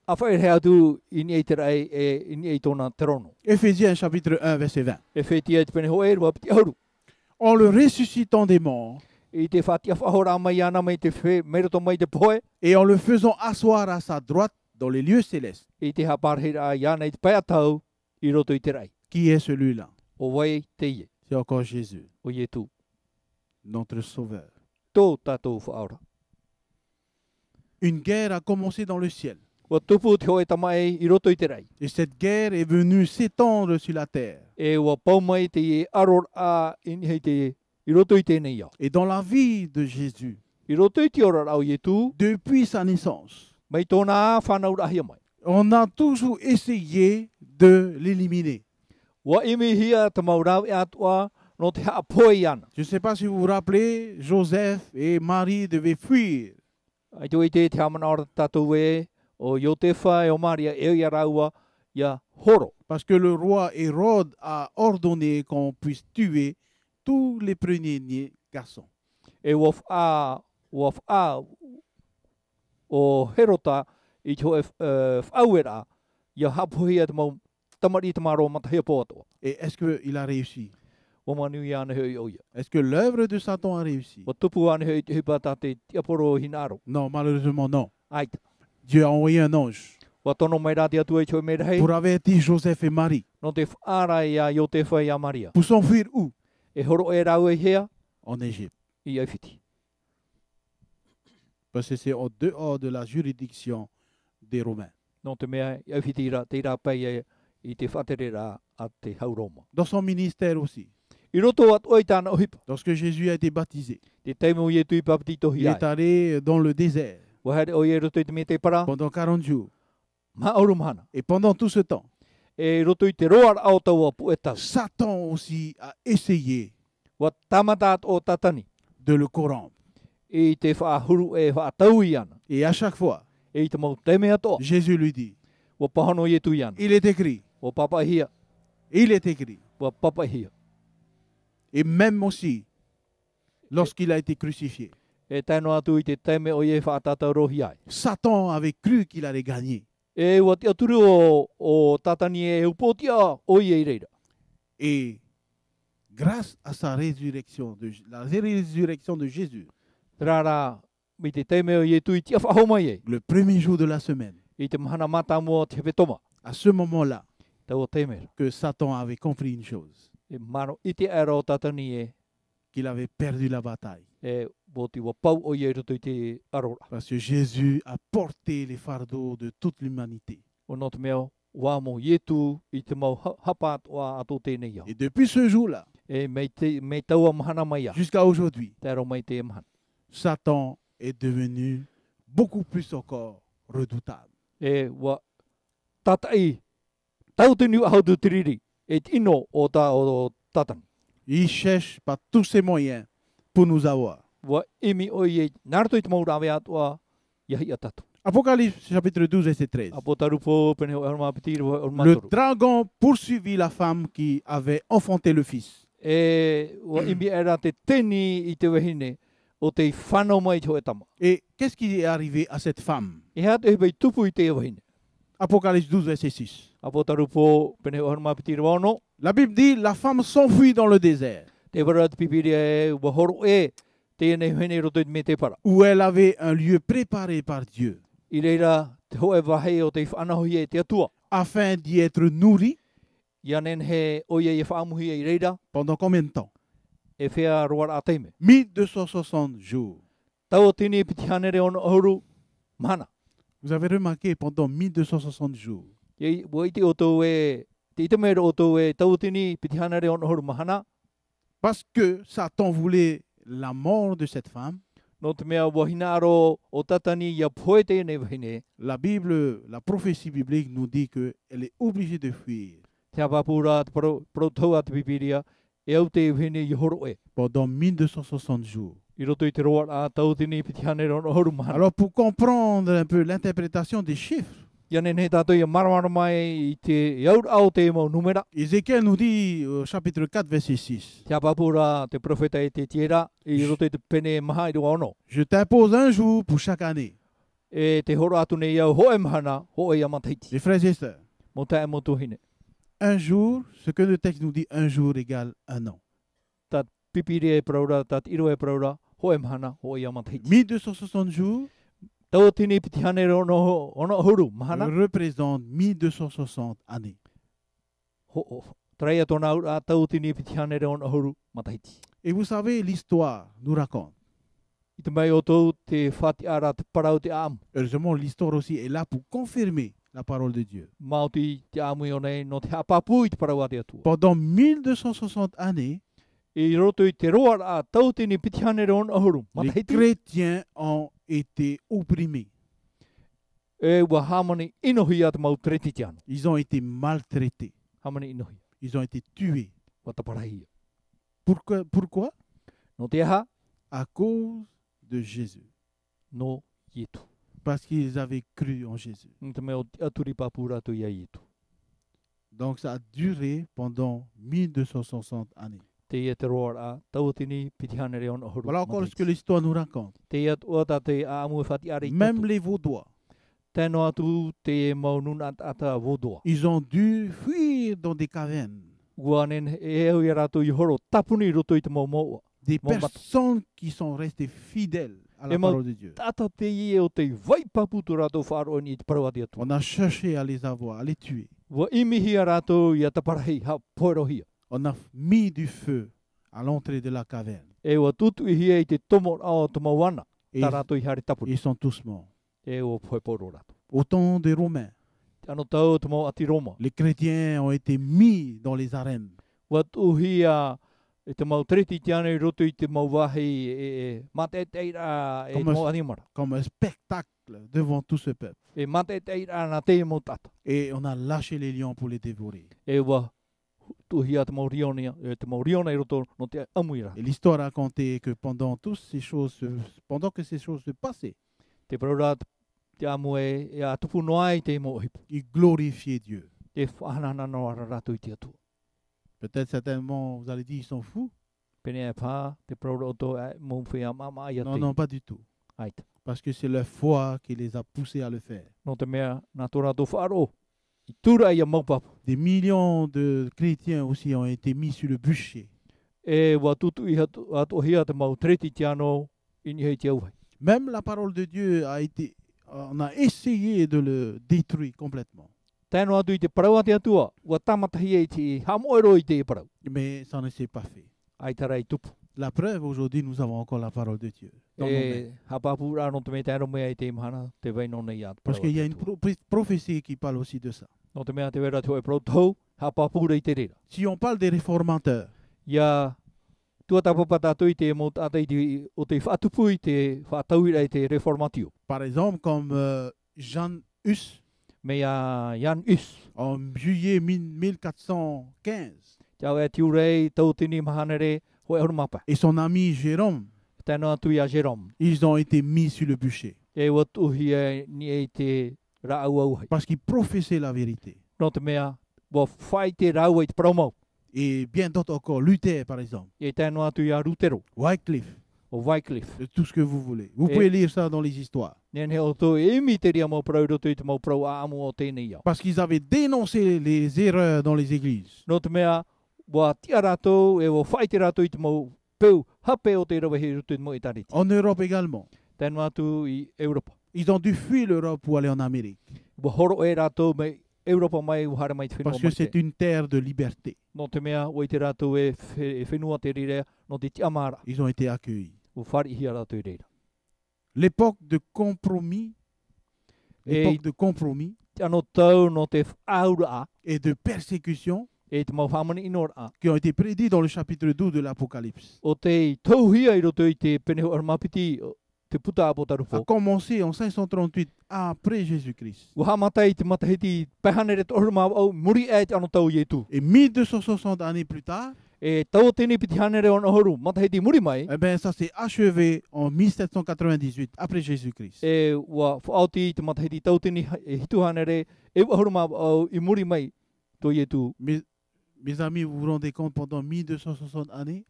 A whae hea tū i ni e te rai e i ni e tōna te rono. Éphésiens chapitre 1, verset 20. E whetia te pene ho e rua piti auru. En le ressuscitant des morts I te whatia whahora mai ana mai te whe meroto mai te poe. et en le faisant asseoir à sa droite dans les lieux célestes. I te haparhira i ana i te pēatau i roto i te rai. Qui est celui-là? O wai te ie. C'est encore Jésus, O ie tū. notre Sauveur. Tō tātou whaora. Une guerre a commencé dans le ciel. Wa tupu te hoe tamai i roto i te rai. Et cette guerre est venue s'étendre sur la terre. E wa pau mai te i aror a in hei te i roto i tēnei au. Et dans la vie de Jésus, I roto i te ora au ie tū, depuis sa naissance, mai tōna whanau rahia mai. on a toujours essayé de l'éliminer. Wa imi hia te maurau e atua no te hapoi ana. Je ne sais pas si vous vous rappelez, Joseph et Marie devaient fuir. Ai tō i te amana ora tātou e o Iotefa e o Maria e ia raua ia horo. Parce que le roi Hérode a ordonné qu'on puisse tuer tous les premiers-nés garçons. E waf a o Herota i te hoe whauera ia hapuhia te mau tamari te maro matahia pōtoa. Et est-ce qu'il a réussi? O manu i ana hei oia. Est-ce que l'œuvre de Satan a réussi? O tupu ana hei te hipata te tiaporo hinaro. Non, malheureusement non. Aita. Dieu a envoyé un ange Wa tono mai rāti atu e choe mera hei. pour avertir Joseph et Marie. No te whaara i a Iotefa i a Maria. Pour s'enfuir où? E horo e rau e hea En Égypte. i awhiti. Parce que c'est en dehors de la juridiction des Romains. No te mea i awhiti ra te rā pai e i te whaterera a te hauroma. Dans son ministère aussi. I roto at oi tāna ohipa. Lorsque Jésus a été baptisé, Te teimo i e tui papatito il hi est ai. allé dans le désert Wa haere oi e roto i te me te para. pendant 40 jours. Ma aurum hana. Et pendant tout ce temps, E roto i te roar au tau a pu e tau. Satan aussi a essayé Wa tamataat o tatani. de le corrompre. I te whaahuru e whaatau i ana. Et à chaque fois, E i te mau te mea toa. Jésus lui dit, Wa pahano i e tui ana. il est écrit, Wa papa hia. il est écrit. Wa papa hia. Et même aussi, lorsqu'il a été crucifié, E taino atu i te teme o ie whaatatau rohi ai. Satan avait cru qu'il allait gagner. E wa te aturu o tatani e upotia o ie i reira. Et grâce à sa résurrection, la résurrection de Jésus, Rara, mi te teme o ie tui tia whahoma i e. le premier jour de la semaine, I te mahana mata mua te whetoma. à ce moment-là, Tau o temera. que Satan avait compris une chose, E maro i te aero o tatani e. qu'il avait perdu la bataille. E boti wa pau o ie roto i te arora. Parce que Jésus a porté les fardeaux de toute l'humanité. O no te mea wā mo ietu i te mau hapat o ato tēnei au. Et depuis ce jour-là, E mei taua mahana mai a. jusqu'à aujourd'hui, Te aro mai te e mahana. Satan est devenu beaucoup plus encore redoutable. E wa tatai. Tau te niu ahau tu tiriri. E tino o tatani. Il cherche par tous ses moyens pour nous avoir. Wa imi o ie narato i te mau rawe atua iahi a tatu. Apocalypse chapitre 12, verset 13. Apo tarupo pene o arma petir o arma Le toru. dragon poursuivit la femme qui avait enfanté le fils. E wa imbi era te teni I te wahine o te whanau mai te hoe tama. Et qu'est-ce qui est arrivé à cette femme? E hea te hewei tupu I te wahine. Apocalypse 12, verset 6. Apo tarupo pene o arma petir wano. La Bible dit, la femme s'enfuit dans le désert, Te wara te pipiri e wa horo e te ene hene roto I me te para. où elle avait un lieu préparé par Dieu, I reira te hoe wahei o te whanahui e te atua. afin d'y être nourrie Ia nen he oia I whaamuhi e I reira pendant combien de temps? e whea roar a teime. 1260 jours. Tau o tini piti hanere ono ahuru mana. Vous avez remarqué, pendant 1260 jours, Iei wa iti o tau e, te ite mera o tau e tau o tini piti hanere ono ahuru mahana. parce que Satan voulait la mort de cette femme, No te mea wahina aro o tatani ia poe te ne wahine. la Bible, la prophétie biblique nous dit qu'elle est obligée de fuir Te apapura te pro tau a te pipiria e au te wahine I horo e. pendant 1260 jours. I roto I te roar a tau tini piti hanere ono ahuru mahana. Alors, pour comprendre un peu l'interprétation des chiffres, Ia nen he tātou ia maramara mai I te iaur au te mau numera. Ézéchiel nous dit au chapitre 4, verset 6, Te apapura te profeta e te tiera I roto I te pene maha I roa ono. je t'impose un jour pour chaque année. E te horo atu nei au hoe mahana, ho e amataiti. Les frères et sœurs, Mo tae mo tuhine. un jour, ce que le texte nous dit, un jour égale un an. Pipiri e praura, tat iro e praura, ho e mahana, ho e amataiti. 1260 jours Tau tini piti hanere ono huru, mahana. représente 1260 années. Ho, traia tona ura, tau tini piti hanere ono huru, mataiti. Et vous savez, l'histoire nous raconte. I te mai o tau te whati ara te parau te amu. Heureusement, l'histoire aussi est là pour confirmer la parole de Dieu. Mauti te amu i o nei, no te apapu I te parau a te atua. Pendant 1260 années, I roto I te roa a tau tini piti hanere ono huru, les mataiti. chrétiens ont été opprimés. E wa hamani inohi a te mau treti te anu. Ils ont été maltraités. Hamani inohi, Ils ont été tués. wa ta parahia. Pourquoi? No te aha, À cause de Jésus. no Ietu. Parce qu'ils avaient cru en Jésus. Te mea o aturi papura tu ia Ietu. Donc ça a duré pendant 1260 années. Te ia te roar a tautini pitihanere on ohuru. Voilà encore ce que l'histoire nous raconte. Te ia tuata te a amu fati ari. Même les Vaudois, Tēnō atu te maunun ata vodoa. ils ont dû fuir dans des cavernes. Ua nen e au ia rātou I horo tapuni roto I te maumoa. Des Bon, personnes qui sont restées fidèles à la Et moi- parole de Dieu. Tata te I o te vaipapu tu rātou whāroa ni te parawati atu. On a cherché à les avoir, à les tuer. Ua imihi a rātou I a taparahi ha poerohia. On a mis du feu à l'entrée de la caverne. E ua tutu I hia I te tomo ao te mauana. Et Tā rātou I hare tapuni. ils sont tous morts. E ua poeporo rātou. Au temps des Romains, Ano tau te mau ati Roma. les chrétiens ont été mis dans les arènes. Ua tuhia e te mau treti te ane roto I te mau wahi e mate teira e te Como mau animara. comme un spectacle devant tout ce peuple. E mate teira na te mau tata. Et on a lâché les lions pour les dévorer. E ua tuhia te mau rionia, e te mau riona I roto no te amuira. Et l'histoire a raconté que pendant que ces choses se passaient, Te praura te amu e a tupu noai te mau hipu. ils glorifiaient Dieu. Te whanana no ara rātou I te atu. Peut-être certainement, vous allez dire, ils sont fous. Pene e pā, te praura o tō e mau whia mama ai a Non, te. non, pas du tout. Aita. Parce que c'est leur foi qui les a poussés à le faire. No te mea, nā tō rātou whaaro. I tura I a maupapu. Des millions de chrétiens aussi ont été mis sur le bûcher. E wa tutu I atu hia te mau treti te ano ini hei te auhai. Même la parole de Dieu on a essayé de le détruire complètement. Tēnō atu I te parau te atua, ua tamatahi e te hamoero I te parau. Mais ça ne s'est pas fait. Ai tara I tupu. La preuve, aujourd'hui, nous avons encore la parole de Dieu. Dans nos mains. E hapapu rāno te mea tēnō mea I te mahana, te vaino nei a te Parce parau qu'il y a te une atua. prophétie qui parle aussi de ça. No te mea te wera te hoi protau, hapapu rei te rera. Si on parle des réformateurs, Ia tua tapapa tātou I te mo tātou I te o te whatupu I te whatauira I te reformatio. par exemple, comme Jean Hus, Mea Jan Hus. en juillet 1415, Tau e tiu rei, tau tini mahanere, hoi auru mapa. et son ami Jérôme, Tēnō atu I a Jerome. ils ont été mis sur le bûcher. E watuhi e ni e te rau au hai. parce qu'ils professaient la vérité. No te mea, wa whai te rau e te promo. Et bien d'autres encore, Luther par exemple, E tēnu atu i a Rutero, Wycliffe, o Wycliffe. tout ce que vous voulez. Vous pouvez lire ça dans les histoires. Nen he o tō e mi te ria mau prau roto i te mau prau a amu o tēnei au. Parce qu'ils avaient dénoncé les erreurs dans les églises. No te mea, wa tia rātou e wa whai te rātou i te mau peu hape o te rawa he roto i te mau i tariti. En Europe également. Tēnu atu i Europa. Ils ont dû fuir l'Europe pour aller en Amérique. Wa horo e rātou mai Europa mai uhara mai te whenua Parce que mai c'est te. une terre de liberté. No te mea, o i te rātou e whenua te rire, no te ti amara. Ils ont été accueillis. O whari hi a rātou i reira. L'époque de compromis, l'époque de compromis Ano tau no te whaura a, et de persécution e te mau whamani inora a. qui ont été prédits dans le chapitre 12 de l'Apocalypse O te tauhia i roto i te peneho armapiti, te puta apo a tarufo. commencé en 538 après Jésus-Christ. Wa hamatai te matahiti pehanere te orma au muri e te ano tau i e tu. Et 1260 années plus tard, E tau tini piti hanere o nohoru, matahiti muri mai, eh ben, ça s'est achevé en 1798 après Jésus-Christ. e wa whaoti te matahiti tau tini e hitu hanere, e wahoru ma au i muri mai, to i e tu. Mes amis, vous vous rendez compte, pendant 1260 années,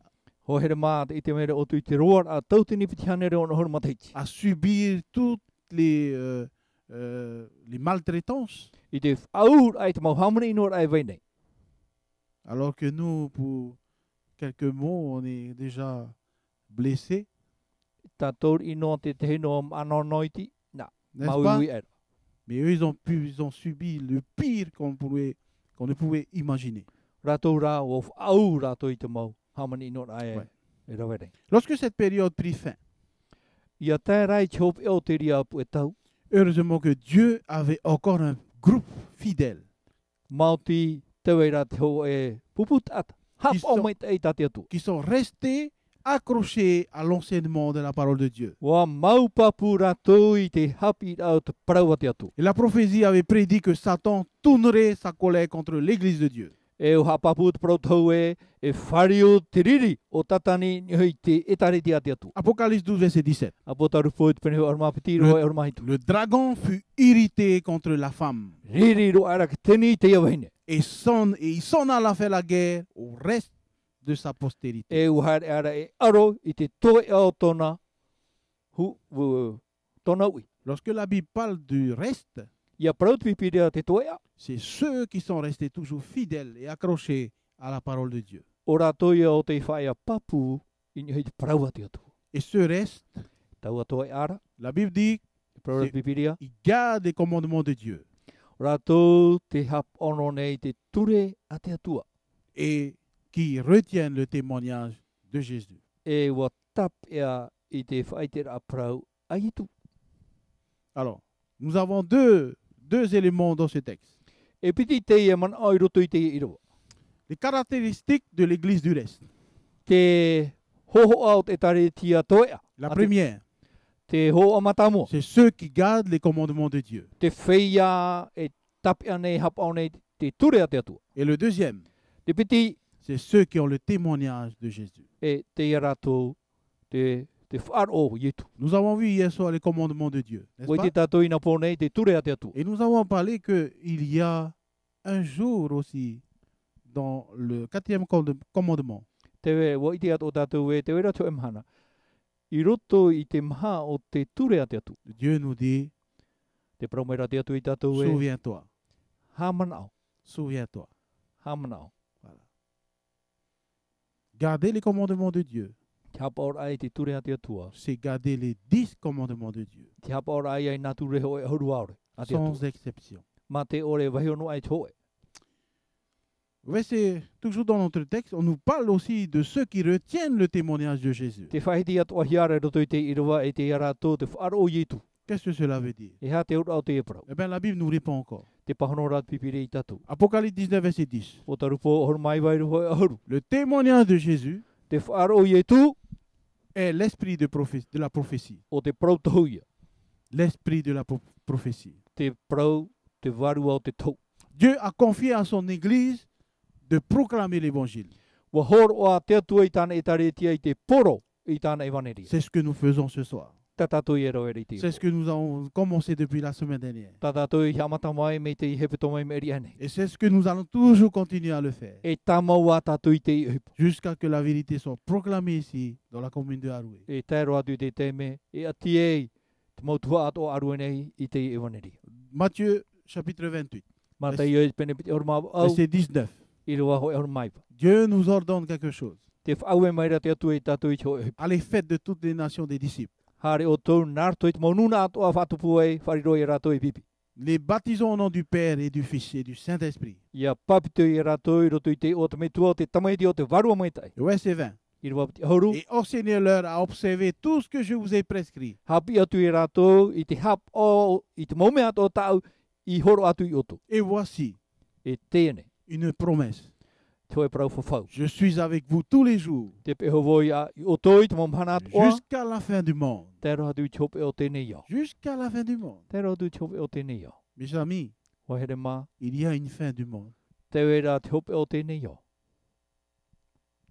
Ho here mā te i te mere o tu i te roar a tau tini piti hanere o nohoru matahiti. à subir toutes les maltraitances, I te whaur ai te mau hamani inora ai weinei. alors que nous, pour quelques mots, on est déjà blessés, Tā tōr ino te te hino ano noiti, na, n'est-ce mau pas? iwi era. Mais eux, ils ont subi le pire qu'on ne pouvait imaginer. Rātou rā o whaau rātou i te mau hamani inora ai Ouais. e rawere. Lorsque cette période prit fin, Ia tā rai te hopi o te ria apu e tau, heureusement que Dieu avait encore un groupe fidèle Māuti tewe rā te ho e puputata. Hap Iso- o mai te eita te atu. qui sont restés accrochés à l'enseignement de la parole de Dieu. Wa maupapu rātou i te hapi rau te paraua te atu. Et la prophétie avait prédit que Satan tournerait sa colère contre l'Église de Dieu. E o hapapu te parautau e whario te riri o tatani ni hui te etare te ate atu. Apocalypse 12, verset 17. A potaru fo te penehau armapiti roa e ormahitu. Le dragon fut irrité contre la femme Riri ro ara ki teni te iawahine. et il s'en alla faire la guerre au reste de sa postérité. E uhare ara e aro i te toe au tona tona ui. Lorsque la Bible parle du reste, Ia paraut pipirea te toe a. c'est ceux qui sont restés toujours fidèles et accrochés à la parole de Dieu. O rātou ia o te whaia papu i ni hui te paraua te atu. Et ce reste, Taua toe ara, la Bible dit, te paraut Si. pipirea. ils gardent les commandements de Dieu O rātou te hap ono nei te ture a te atua. et qui retiennent le témoignage de Jésus. E wa tap ea i te whaitera a parau a itu. Alors, nous avons deux éléments dans ce texte. E piti te ia man ai roto i te irawa. Les caractéristiques de l'Église du reste. Te hoho au te tare tia toea. La Ate- première, Te ho amatamo. c'est ceux qui gardent les commandements de Dieu. Te whaia e tapia nei hap au nei te ture a te atua. Et le deuxième, Te piti c'est ceux qui ont le témoignage de Jésus. e te ia rātou te whaaro i etu. Nous avons vu hier soir les commandements de Dieu, n'est-ce Wai te pas? tātou ina pō nei te ture a te atua. Et nous avons parlé qu'il y a un jour aussi dans le 4e commandement. Te wa i te ato tātou e te wera tu emhana. I roto i te maha o te ture a te atu. Dieu nous dit, Te praumera te atu i tātou e souviens-toi, hamanao. souviens-toi. Hamanao. Voilà. Garder les commandements de Dieu, Te hapa ora ai te ture a te atua. c'est garder les 10 commandements de Dieu, Te hapa ora ai ai nā ture ho e ahuru aore. A te sans atua. exception. Ma te ore wahi ono ai toe. C'est toujours dans notre texte, on nous parle aussi de ceux qui retiennent le témoignage de Jésus. Te whahiti atua hiara roto i te irawa e te iarato te whaaro i etu. Qu'est-ce que cela veut dire? E ha te ora o te e parau. Eh bien, la Bible nous répond encore. Te pahono rat pipire i tatu. Apocalypse 19, verset 10. O tarupo ahuru mai wairu ho e ahuru. Le témoignage de Jésus Te whaaro i etu est l'esprit de la prophétie. o te parau tahuia. L'esprit de la prophétie. Te parau te waru au te tau. Dieu a confié à son Église de proclamer l'Évangile. Wa horo a te atua i tāna e tare tia i te poro i tāna e waneria. C'est ce que nous faisons ce soir. Tā tātou i ero eri te C'est ce que nous avons commencé depuis la semaine dernière. Tā tātou i hamata mai me te i hepeto mai me eri ane. Et c'est ce que nous allons toujours continuer à le faire. E tā mau a tātou i te i hipo. Jusqu'à que la vérité soit proclamée ici, dans la commune de Haroué. E tēro atu te te me, e ati ei, te mautua ato aru nei i te i ewaneri. Matthieu chapitre 28, Mā te i oi pene piti orma au, verset 19. i rua hoi aru mai pa. Dieu nous ordonne quelque chose. Te whaue mai ra te atu e tātou i te hoi hipo. Allez, faites de toutes les nations des disciples. Hare o tau nārto i te maununa ato a whatupu ei, whariroi e rato i pipi. Les baptisons au nom du Père et du Fils et du Saint-Esprit. Ia papito i rato i roto i te o te metua o te tamaiti o te varua mai tai. Le verset 20. I rua piti hauru, Et enseignez-leur à observer tout ce que je vous ai prescrit. hapi atu i rato i te hap o, i te maume ato o tau, i horo atu i oto. Et voici E tēne, une promesse. te hoi parau whawhau. Je suis avec vous tous les jours, Te peho voi a i oto i te maumhana atu oa, jusqu'à la fin du monde. te roha tu i chope o tēnei iau. Jusqu'à la fin du monde. Te roha tu i chope o tēnei iau. Mes amis, Wahere mā, il y a une fin du monde. te wera te hope o tēnei iau.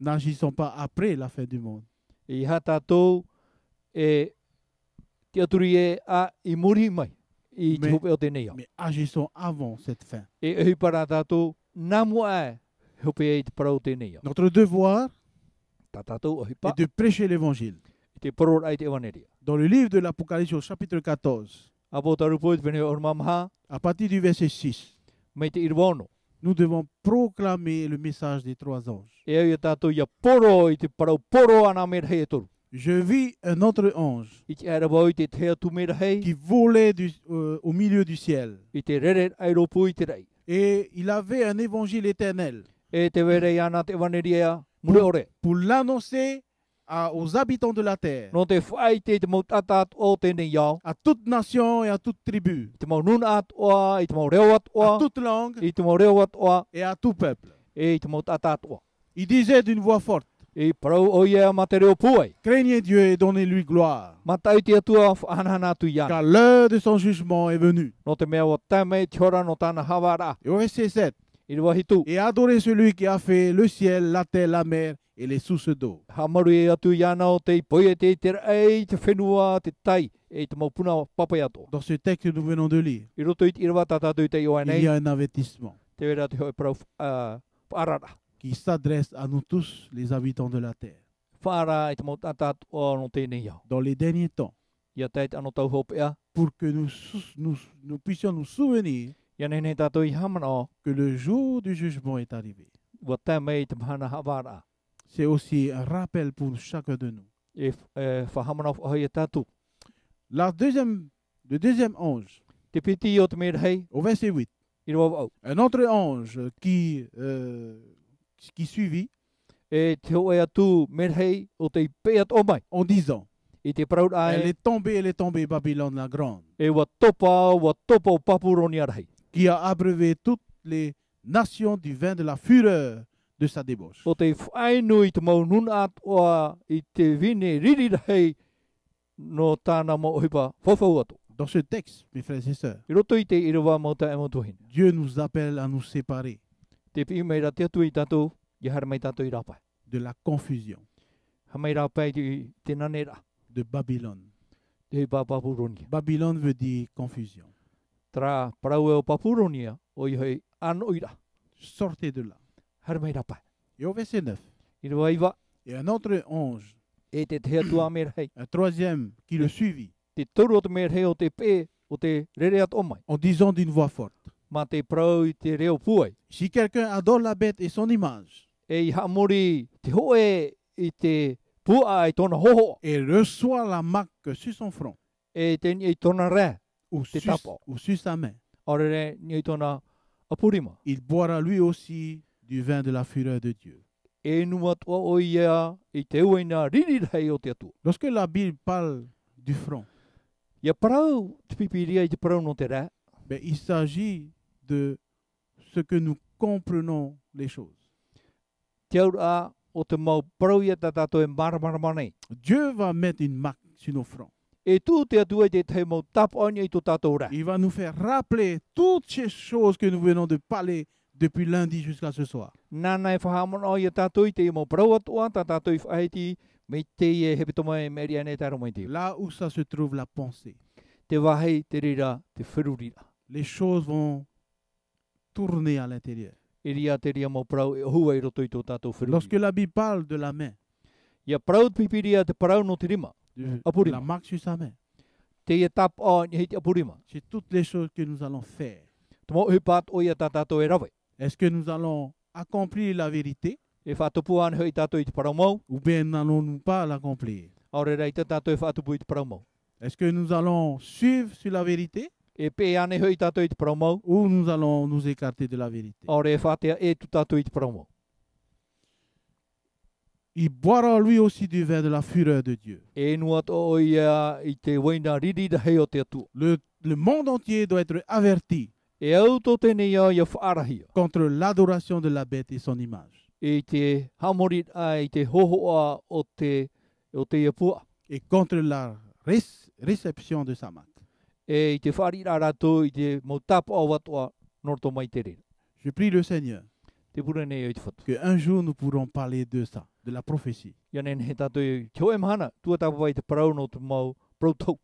N'agissons pas après la fin du monde. I ha tātou e te aturi e a i muri mai i te Me- hope o tēnei iau. Mais agissons avant cette fin. E ehi para tātou nā mua e hope e i te parau tēnei iau. Notre devoir Tā tātou ehi pa est de prêcher l'évangile. i te paror ai te ewaneria. Dans le livre de l'Apocalypse au chapitre 14, A po tarupo i te whenua orma maha, à partir du verset 6, me te irwaono. nous devons proclamer le message des trois anges. E au i a tātou ia poro i te parau poro ana mera hei e toru. Je vis un autre ange I te ara wau i te tea tu mera hei, qui volait au milieu du ciel. i te rere airopu i te rei. Et il avait un évangile éternel E te were i ana te ewaneria mure ore. pour l'annoncer aux habitants de la terre, No te whai te mau tatat o tēnei iau, à toute nation et à toute tribu, i te mau nuna at oa, i te mau reo at à oa, toute langue i te mau reo at oa, et à tout peuple. e i te mau tatat oa. Il disait d'une voix forte, E parau o ia ma te reo puai. craignez Dieu et donnez-lui gloire, Ma tau te atua whanahana atu iana. car l'heure de son jugement est venue. No te mea o tāmei te hora no tāna hawara. Et au verset 7, I rua hitu. et adorez celui qui a fait le ciel, la terre, la mer et les sources d'eau. Hamaru e atu iana o te poia te te rei, te whenua, te tai, e te mau puna papai ato. Dans ce texte que nous venons de lire, I roto i te irawa tātātou te iwa il y nei, a un avertissement te wera te hoi parau whaarara. qui s'adresse à nous tous, les habitants de la terre. Whaara i te mau tātat o no tēnei iau. Dans les derniers temps, Ia teit anō tau hopea, pour que nous puissions nous souvenir ia nei tātou i hamana o, que le jour du jugement est arrivé. wa tāmei te mahana hawara. C'est aussi un rappel pour chacun de nous. E whahamana o hoi e tātou. Le deuxième ange, Te piti o te mea hei, au verset 8, i roa au. un autre ange qui suivit E te hoe atu mea hei o te peat o mai. en disant, I te paraut elle ai, est tombée, Babylone la grande, e wa topa o papuroni arahei. qui a abreuvé toutes les nations du vin de la fureur de sa débauche. O te whainu i te mau nuna at oa i te vine ririrahei no tāna mo ohipa whawhau atu. Dans ce texte, mes frères et sœurs, I roto i te irawa mo ta emotuhin. Dieu nous appelle à nous séparer Te pi mei ra te atu i tātou, i hara mai tātou i rapai. de la confusion Ha mai rapai te nanera, de Babylone. te hei papuroni. Babylone veut dire confusion. Tra parau e o papuronia o i hei anoira. Sortez de là. Hara mai rapai. Et au verset 9, I rua iwa, et un autre ange, e te te atua mea hei. un troisième, qui le suivit, Te toru o te mea hei o te pē, o te rere at o mai. en disant d'une voix forte, Ma te parau i te reo puai. si quelqu'un adore la bête et son image, E i hamori te hoe i te pua i tona hoho. et reçoit la marque sur son front E te ni i tona rea. ou Te sur, tapo. ou sur sa main, Orere ni i tona apurima. il boira lui aussi du vin de la fureur de Dieu. E nua tua o ia i te uina ririrhei o te atu. Lorsque la Bible parle du front, Ia parau te pipiria i te parau no te rea. ben, il s'agit de ce que nous comprenons les choses. Te aura o te mau parau ia tātou e maramara nei. Dieu va mettre une marque sur nos fronts. E tū te atua i te mau taponia i tō tātou rea. Il va nous faire rappeler toutes ces choses que nous venons de parler depuis lundi jusqu'à ce soir. Nāna e whahamana o ia tātou i te mau parau atua, tā tātou i whaiti Me te e he pito mai me ria ne taro mai te. là où ça se trouve la pensée, Te wahei, te rira, te whirurira. les choses vont tourner à l'intérieur. E ria te ria mo prau e hua i roto i tō tātou Lorsque whirurira. la Bible parle de la main, Ia prau pipiria te parau no te rima. de Apurima. la marque sur sa main, Te ia tap o ni hei te apurima. c'est toutes les choses que nous allons faire. Te mo hui pat o ia tā tātou e rawe. Est-ce que nous allons accomplir la vérité E whātupu ane hoi tātou i te parau mau. ou bien n'allons-nous pas l'accomplir? Aore rei te tātou e whātupu i te parau mau. Est-ce que nous allons suivre sur la vérité E pē ane hoi tātou i te parau mau. ou nous allons nous écarter de la vérité? Aore e whātea e tu tātou i te parau mau. Il boira lui aussi du vin de la fureur de Dieu. E nua to o ia i te waina riri da hei o te atua. Le monde entier doit être averti E au tō tēne ia ia whaarahia. contre l'adoration de la bête et son image. E te hamorit a i te hohoa o te iapua. Et contre la réception de sa marque. E i te whaarira rātou i te mautapa o watoa norto mai te rira. Je prie le Seigneur Te pura nei o i te whatu. qu'un jour nous pourrons parler de ça, de la prophétie. Ia nen he tātou i teo e mahana. Tua tāpua i te parau no te mau prautau.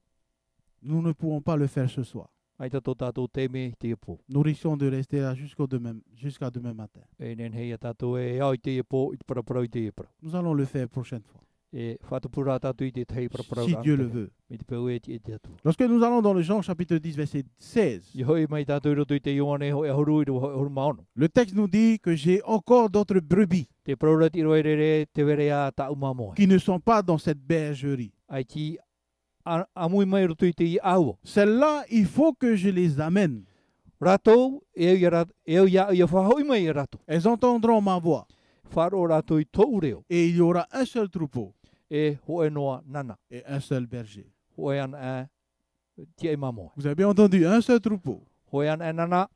Nous ne pourrons pas le faire ce soir. Ai tātou tātou te me te iapua. Nous risquons de rester là jusqu'à demain matin. E nen hei a tātou e au i te iapua i te paraparau i te iapura. Nous allons le faire prochaine fois, E whatapura tātou i te tei paraparau. si Dieu le veut. Me te peu e te atu. Lorsque nous allons dans le Jean chapitre 10, verset 16, I hoi mai tātou i roto i te ioane ho e horu i horu maono. le texte nous dit que j'ai encore d'autres brebis Te praurat i roi rere te vere a ta umamoe. qui ne sont pas dans cette bergerie. Ai ti amui mai roto i te i aua. Celles-là, il faut que je les amène. Ratou e au ia whahoi mai i ratou. Elles entendront ma voix Wharo ratou i tō reo. et il y aura un seul troupeau E hoe noa nana. et un seul berger. Hoe an e ti e mamoe. Vous avez bien entendu, un seul troupeau, Hoe an e nana.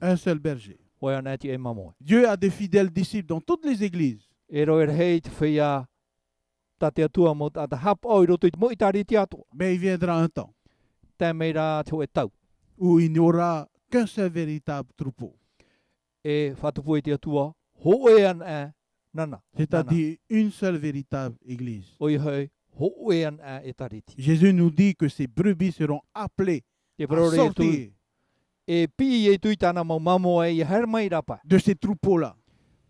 un seul berger. Hoe an e ti e mamoe. Dieu a des fidèles disciples dans toutes les églises. E roi hei te whia ta te atua mo ta hap o i roto i te mo i tari te atua. Mais il viendra un temps Te mei rā te hoe tau. où il n'y aura qu'un seul véritable troupeau. E whatupu i te atua. Hoe an e nana. C'est-à-dire une seule véritable église. Oi hei. Hoe an e tariti. Jésus nous dit que ces brebis seront appelées Te à parore e tu. sortir E pi e tui tāna mau mamo e i her mai rapa. de ces troupeaux-là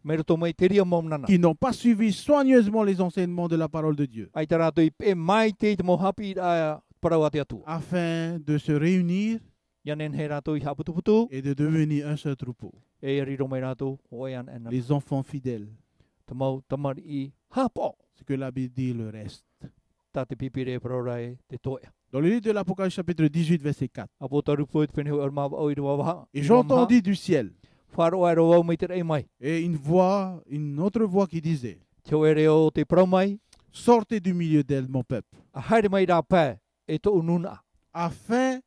Me roto mai te ria mau nana. qui n'ont pas suivi soigneusement les enseignements de la parole de Dieu Ai tā rātou i pe mai te mo hapi a parau a te atu. afin de se réunir Ia nen he rātou i haputuputu. et de devenir un seul troupeau. E riro mai rātou. Hoe an e nana. Les enfants fidèles, Te mau tamari i hapo. ce que la Bible dit le reste. Tā te pipire parora e te toia. Dans le livre de l'Apocalypse chapitre 18 verset 4. Apo taru po te pene o ma o i rwa waha. Et j'entendis du ciel Wharo ai roa mai te rei mai. et une autre voix qui disait, Te o reo te parau mai. sortez du milieu d'elle, mon peuple, A haere mai rā pē. E to ununa. afin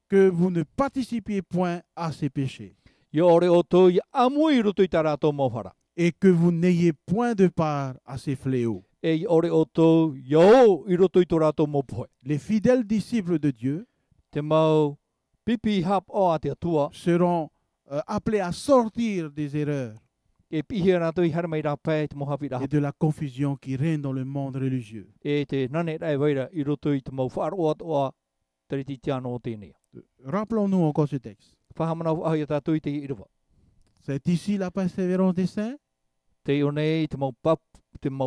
que vous ne participiez point à ses péchés Ia ore o tō i amui roto i tā rātou mauhara. et que vous n'ayez point de part à ses fléaux. E i ore o tō iau i roto i tō rātou mopoe. Les fidèles disciples de Dieu Te mau pipi hap o a te atua. seront appelés à sortir des erreurs E pihi rātou i hara mai rā pē te mohapi rā. et de la confusion qui règne dans le monde religieux. E te nane rai waira i roto i te mau whaaro atoa tariti te ano o tēnei. Rappelons-nous encore ce texte. Whahamana ahi a tātou i te iriwa. C'est ici la persévérance des saints Te o nei te mau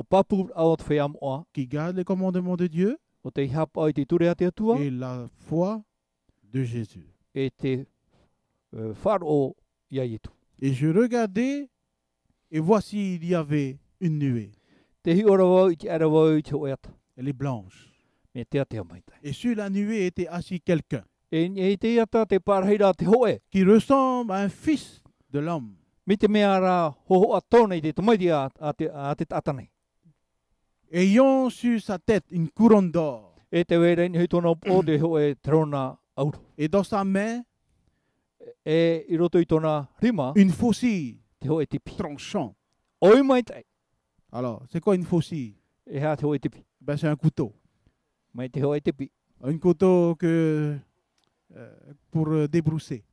papu au te whea moa. qui gardent les commandements de Dieu O te hap ai te ture a te atua. et la foi de Jésus. E te whaaro ia itu. Et je regardais et voici il y avait une nuée. Te hi ora wau i te ara wau i te oeata. Elle est blanche. Me te atea mai tai. Et sur la nuée était assis quelqu'un E te iata te parheira te hoe. qui ressemble à un fils de l'homme. Mi te mea rā hoho a tōna i te tumaiti a te tatanei. Ayant sur sa tête une couronne d'or. E te wera ni hui tōna o te hoe trona auro. Et dans sa main, E i roto i tōna rima, une faucille te hoe tipi. tranchant. Oi mai tai. Alors, c'est quoi une faucille? E hea te hoe tipi. Ben, c'est un couteau. Mai te hoe tipi. Un couteau pour débrousser.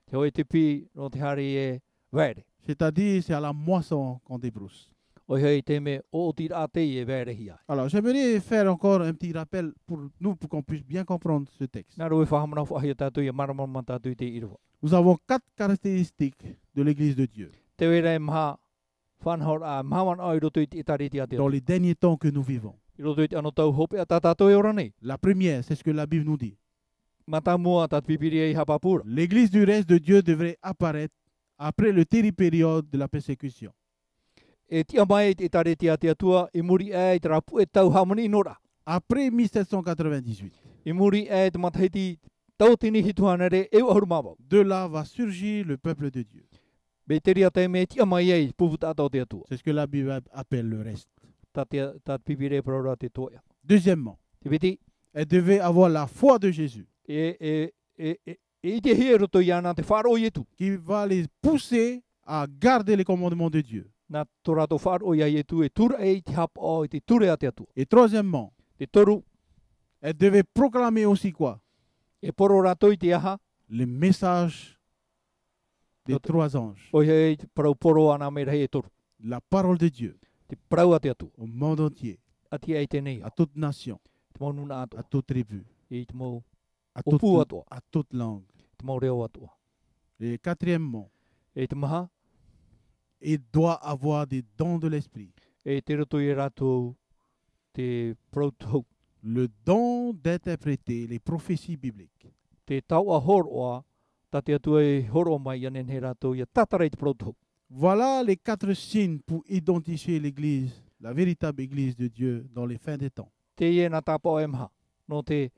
Te hoe tipi no te hari e were. C'est-à-dire, c'est à la moisson qu'on débrousse. O hei te me o tira te e vere hi ai. Alors, j'aimerais faire encore un petit rappel pour nous, pour qu'on puisse bien comprendre ce texte. Nā roi whahamana whahia tātou i maramama tātou i te irua. Nous avons 4 caractéristiques de l'Église de Dieu Te wera e maha whanhor a mahawan au i roto i te itariti a te dans les derniers temps que nous vivons. I roto i te ano tau hope a tā tātou e ora nei. La première, c'est ce que la Bible nous dit. Mata mua tā pipiri e i hapapura. L'Église du reste de Dieu devrait apparaître après le terrible période de la persécution. E tia mai te itariti a te atua i muri e i te rapu e tau hamani inora. Après 1798, I muri e te matahiti tau tini hituana re e ahuru mawau. de là va surgir le peuple de Dieu. Be te ria te me tia mai e pupu tātou te atua. C'est ce que la Bible appelle le reste. Tā pipiri e praura te toia. Deuxièmement, Te piti elle devait avoir la foi de Jésus e te hie roto i ana te wharo i etu. qui va les pousser à garder les commandements de Dieu. Nā tō rato wharo i etu e tura e i te hapa o i te ture a te atua. Et troisièmement, Te toru elle devait proclamer aussi quoi? e poro rato i te aha Le message des Notre- 3 anges. o hei te parau poro ana me rei e toru. La parole de Dieu Te parau a te atua. au monde entier, A te ei te nei à au. toute nation, Te mau nuna atua. à toute tribu, I te mau à o pū toute, atua. à toute langue. Te mau reo atua. Et quatrièmement, E te maha il doit avoir des dons de l'esprit. e te roto i rato te proto Le don d'interpréter les prophéties bibliques. te tau a horoa ta te atua e horo mai anen he rato i a tatara i te proto. Voilà les 4 signes pour identifier l'Église, la véritable Église de Dieu dans les fins des temps. Te ie nā tāpao e maha. No te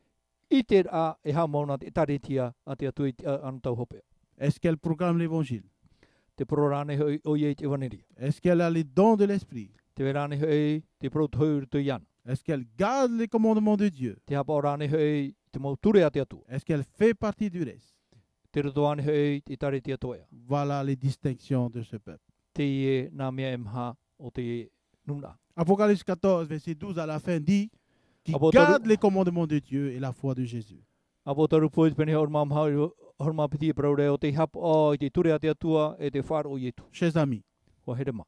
i te a e ha mauna te taretia a te atua i te anu tau hope. Est-ce qu'elle proclame l'Évangile? Te prorane o i e te waneria. Est-ce qu'elle a les dons de l'Esprit? Te verane hei te proto hoi to iana. Est-ce qu'elle garde les commandements de Dieu? Te hapa orane hei te mau ture a te atua. Est-ce qu'elle fait partie du reste? Te rotoane hei te taretia toea. Voilà les distinctions de ce peuple. Te ie nā mea e maha o te nuna. Apocalypse 14, verset 12 à la fin dit qu'il Apocalypse- garde les commandements de Dieu et la foi de Jésus. Apo taru poe pene horma horma piti e praure o te hapa o i te ture a te atua e te wharo i etu. Chers amis, Wa here ma.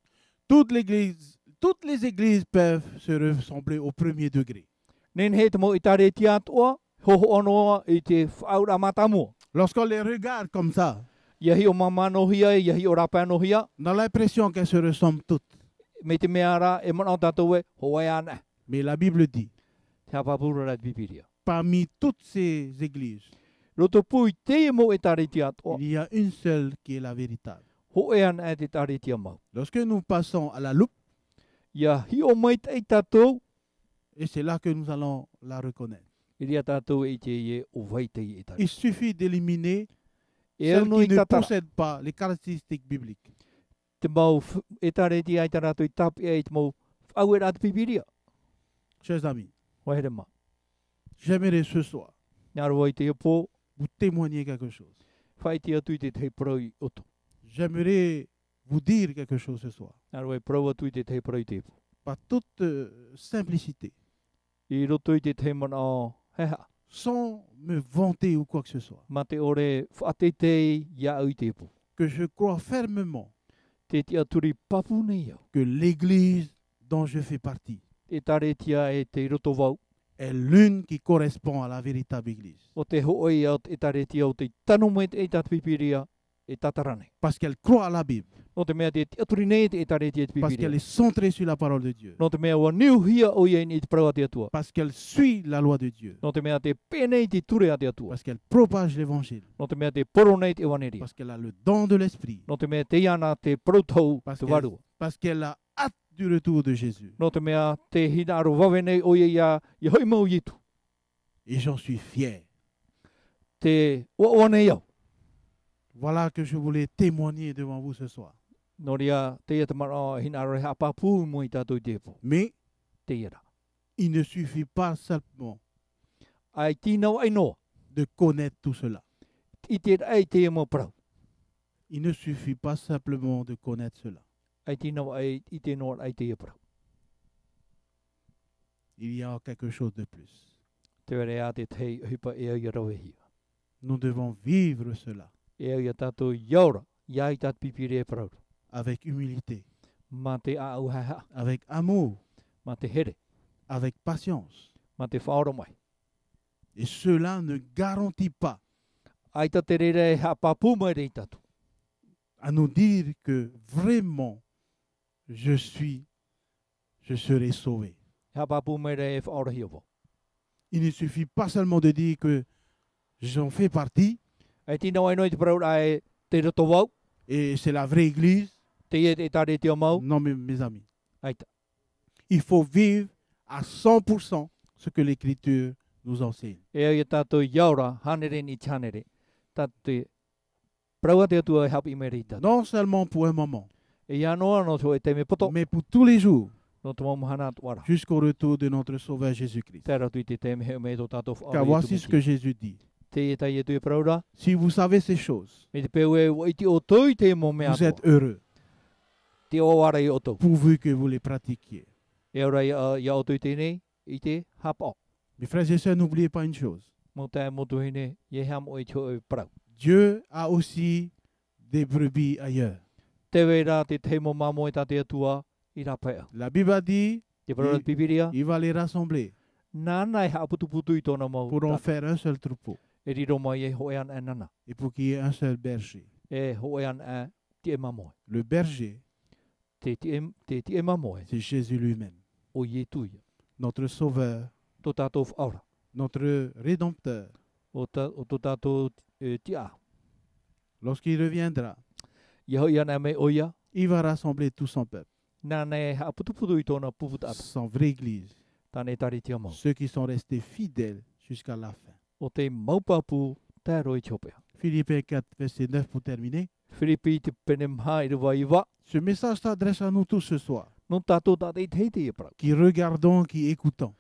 toutes les églises peuvent se ressembler au premier degré. Nen he te mo i taretia toa, hoho anoa i te whaura matamua. Lorsqu'on les regarde comme ça, Iahi o mama no hia, iahi o rapa no hia, on a l'impression qu'elles se ressemblent toutes. me te mea ra e mana o tātou e, hoa e ana. Mais la Bible dit, Te hapa pura rat pipiria. parmi toutes ces églises, Roto pui te mo e taretia toa, il y a une seule qui est la véritable. ho e ana e te taretia mau. Lorsque nous passons à la loupe, Ia hi o mai te tātou, et c'est là que nous allons la reconnaître. i ria tātou e te ie o vai te i taretia. Il suffit d'éliminer E celles ano qui i ne tatara. possèdent pas les caractéristiques bibliques. Te mau e taretia ai tarato i tapi e te mau au e rata pipiria. Chers amis, Wa here ma. j'aimerais ce soir Ngā roa i te ipo, vous témoigner quelque chose. whai te atu i te te parau i oto. J'aimerais vous dire quelque chose ce soir. Ngā roa i parau atu i te te parau i te ipo. Par toute simplicité, I roto i te te mana o heha. sans me vanter ou quoi que ce soit, Ma te ore whatetei ia au i te ipo. que je crois fermement Te te aturi papu nei au. que l'Église dont je fais partie Te taretia e te roto vau. est l'une qui correspond à la véritable Église. O te hooi au te taretia o te tano mai te e pipiria e tatarane. Parce qu'elle croit à la Bible, No te mea te aturi nei te taretia te parce qu'elle pipiria. est centrée sur la parole de Dieu, No te mea ua niu hia o iei ni te parau a te atua. parce qu'elle suit la loi de Dieu, No te mea te penei te ture a te atua. parce qu'elle propage l'Évangile, No te mea te poro nei te waneria. parce qu'elle a le don de l'Esprit, No te mea te iana te protau parce te qu'elle waru. parce qu'elle a hâte du retour de Jésus. No te mea te hinaro wawe nei o ia i hoi mau i tu. Et j'en suis fier. Te ua nei au. Voilà que je voulais témoigner devant vous ce soir. No ria te ia te mara hinaro he apapu mo i tātou i te po. Mais Te ira. il ne suffit pas simplement Ai tīnau ai noa. de connaître tout cela. I te ai te mo parau. Il ne suffit pas simplement de connaître cela. Ai tīnau ai i te noa ai te ia parau. Il y a quelque chose de plus. Te were a te tei hipa e au i rawe hia. Nous devons vivre cela E au i a tātou iaura. Ia i tātou pipiri e parau. avec humilité, ma te a au haha, avec amour, ma te here, avec patience. ma te whaora mai. Et cela ne garantit pas Ai ta te rere ha papu mai rei tatu. à nous dire que vraiment je serai sauvé. Ha papu mai rei whaora hiopo. Il ne suffit pas seulement de dire que j'en fais partie Ai tino ai noi te parau ai te roto wau, et c'est la vraie église. te e te tare te o mau, Non, mes amis. ai ta. Il faut vivre à 100% ce que l'Écriture nous enseigne. E ai tato yaura, hanere ni chanere, tato praua te atua hapi mai rei tatu. Non seulement pour un moment, E ia noa no so e te me poto, mais pour tous les jours, no te mau hana atu ara. jusqu'au retour de notre Sauveur Jésus-Christ. Te ratu i te te me he me to tato whaora Car i voici tu ce meti. que Jésus dit. Te e tai e tu e praura, Si vous savez ces choses, me te peu e wa iti o toi te mo me vous atua. êtes heureux, Te o ara i o tau. pourvu que vous les pratiquiez. E ora ia o toi te nei, i te hapa. Mes frères et sœurs, n'oubliez pas une chose. Mo te mo tu hine, ye ham o i tio e prau. Dieu a aussi des brebis ailleurs. Te wera te te mo mamo e ta te atua i ra pea. La Bible a dit, Te praura te pipiria, il va les rassembler nana e ha putu putu i tōna mau. pour en faire un seul troupeau E riro mai e hoean e nana. et pour qu'il y ait un seul berger. E hoean e ti e mamoe. Le berger, Te ti e mamoe c'est Jésus lui-même, o ye tuia. notre Sauveur, Tō tātou whaora. notre Rédempteur. O tō tātou ti a. Lorsqu'il reviendra, Ia hoi ana me oia. il va rassembler tout son peuple, Nana e ha putu putu i tōna puputa ata. son vraie église, Tāne tari ti amau. ceux qui sont restés fidèles jusqu'à la fin. O te maupapu te roi chopea. Philippiens 4, verset 9 pour terminer. Filipi te pene mha i rewa iwa. Ce message s'adresse à nous tous ce soir, Non tātou tā te te e prau. qui regardons, qui écoutons.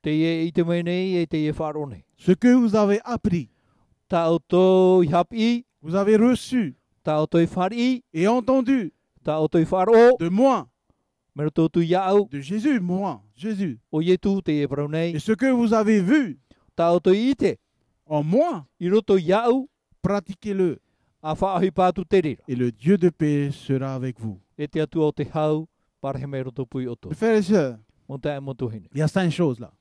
Te e i te mai nei e te e wharone. Ce que vous avez appris, Tā o tō i hapi, vous avez reçu tā o tō i whari, et entendu tā o tō i wharo, de moi, mero tō tu iau, de Jésus, moi, Jésus. o ye tu te e prau nei, Et ce que vous avez vu tā o tō i te, en moi, i roto iau, pratiquez-le. a whaahi pātu te rira. Et le Dieu de paix sera avec vous. E te atu o te hau, parhe me roto pui o tō. Mes frères et sœurs, Mo te e motu hine. il y a 5 choses là.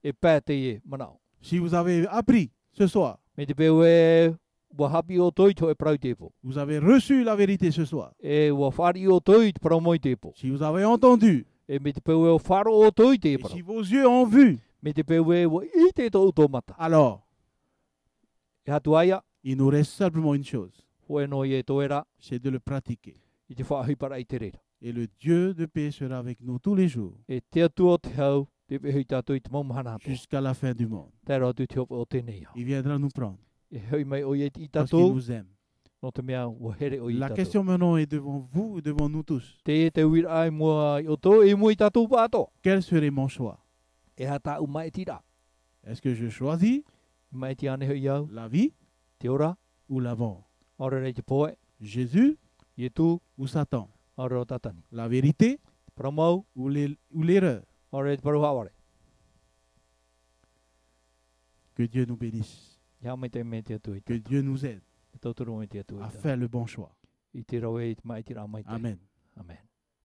E pē te e manao. Si vous avez appris ce soir, Me te peu e wa hapi o tō i tō e prau te po. vous avez reçu la vérité ce soir. E wa whari o tō i te prau moi te po. Si vous avez entendu, E me te peu e o wharo o tō i te et prau. si vos yeux ont vu, Me te peu e wa i te tō tō mata. alors E hatu aia, il nous reste simplement une chose, ho e no i e tō era, c'est de le pratiquer. i te whaahi para i te rira. Et le Dieu de paix sera avec nous tous les jours, E te atu o te hau, te pehui tātou i te maumahana ato. jusqu'à la fin du monde. Te rau tu te hopo o tēnei hau. Il viendra nous prendre, E hoi mai o i te i parce qu'il tātou, nous aime. no te mea o here o i La tātou. question maintenant est devant vous, devant nous tous. Te e te uira ai mua i o tō, e mua i tātou pāto. Quel serait mon choix? E ha tā umai tira. Est-ce que je choisis Mai ti ane hoi au, la vie te ora, ou la mort? ora rei te poe, Jésus i e tū, ou Satan? ora o tatani. La vérité Paramau, ou l'erreur? ora rei te paru haware. Que Dieu nous bénisse. Ia mai te me te atu i Que tātou. Dieu nous aide Te tautoro me te atu i à tātou. faire le bon choix. I te rau e mai tira mai te. Amen. Amen.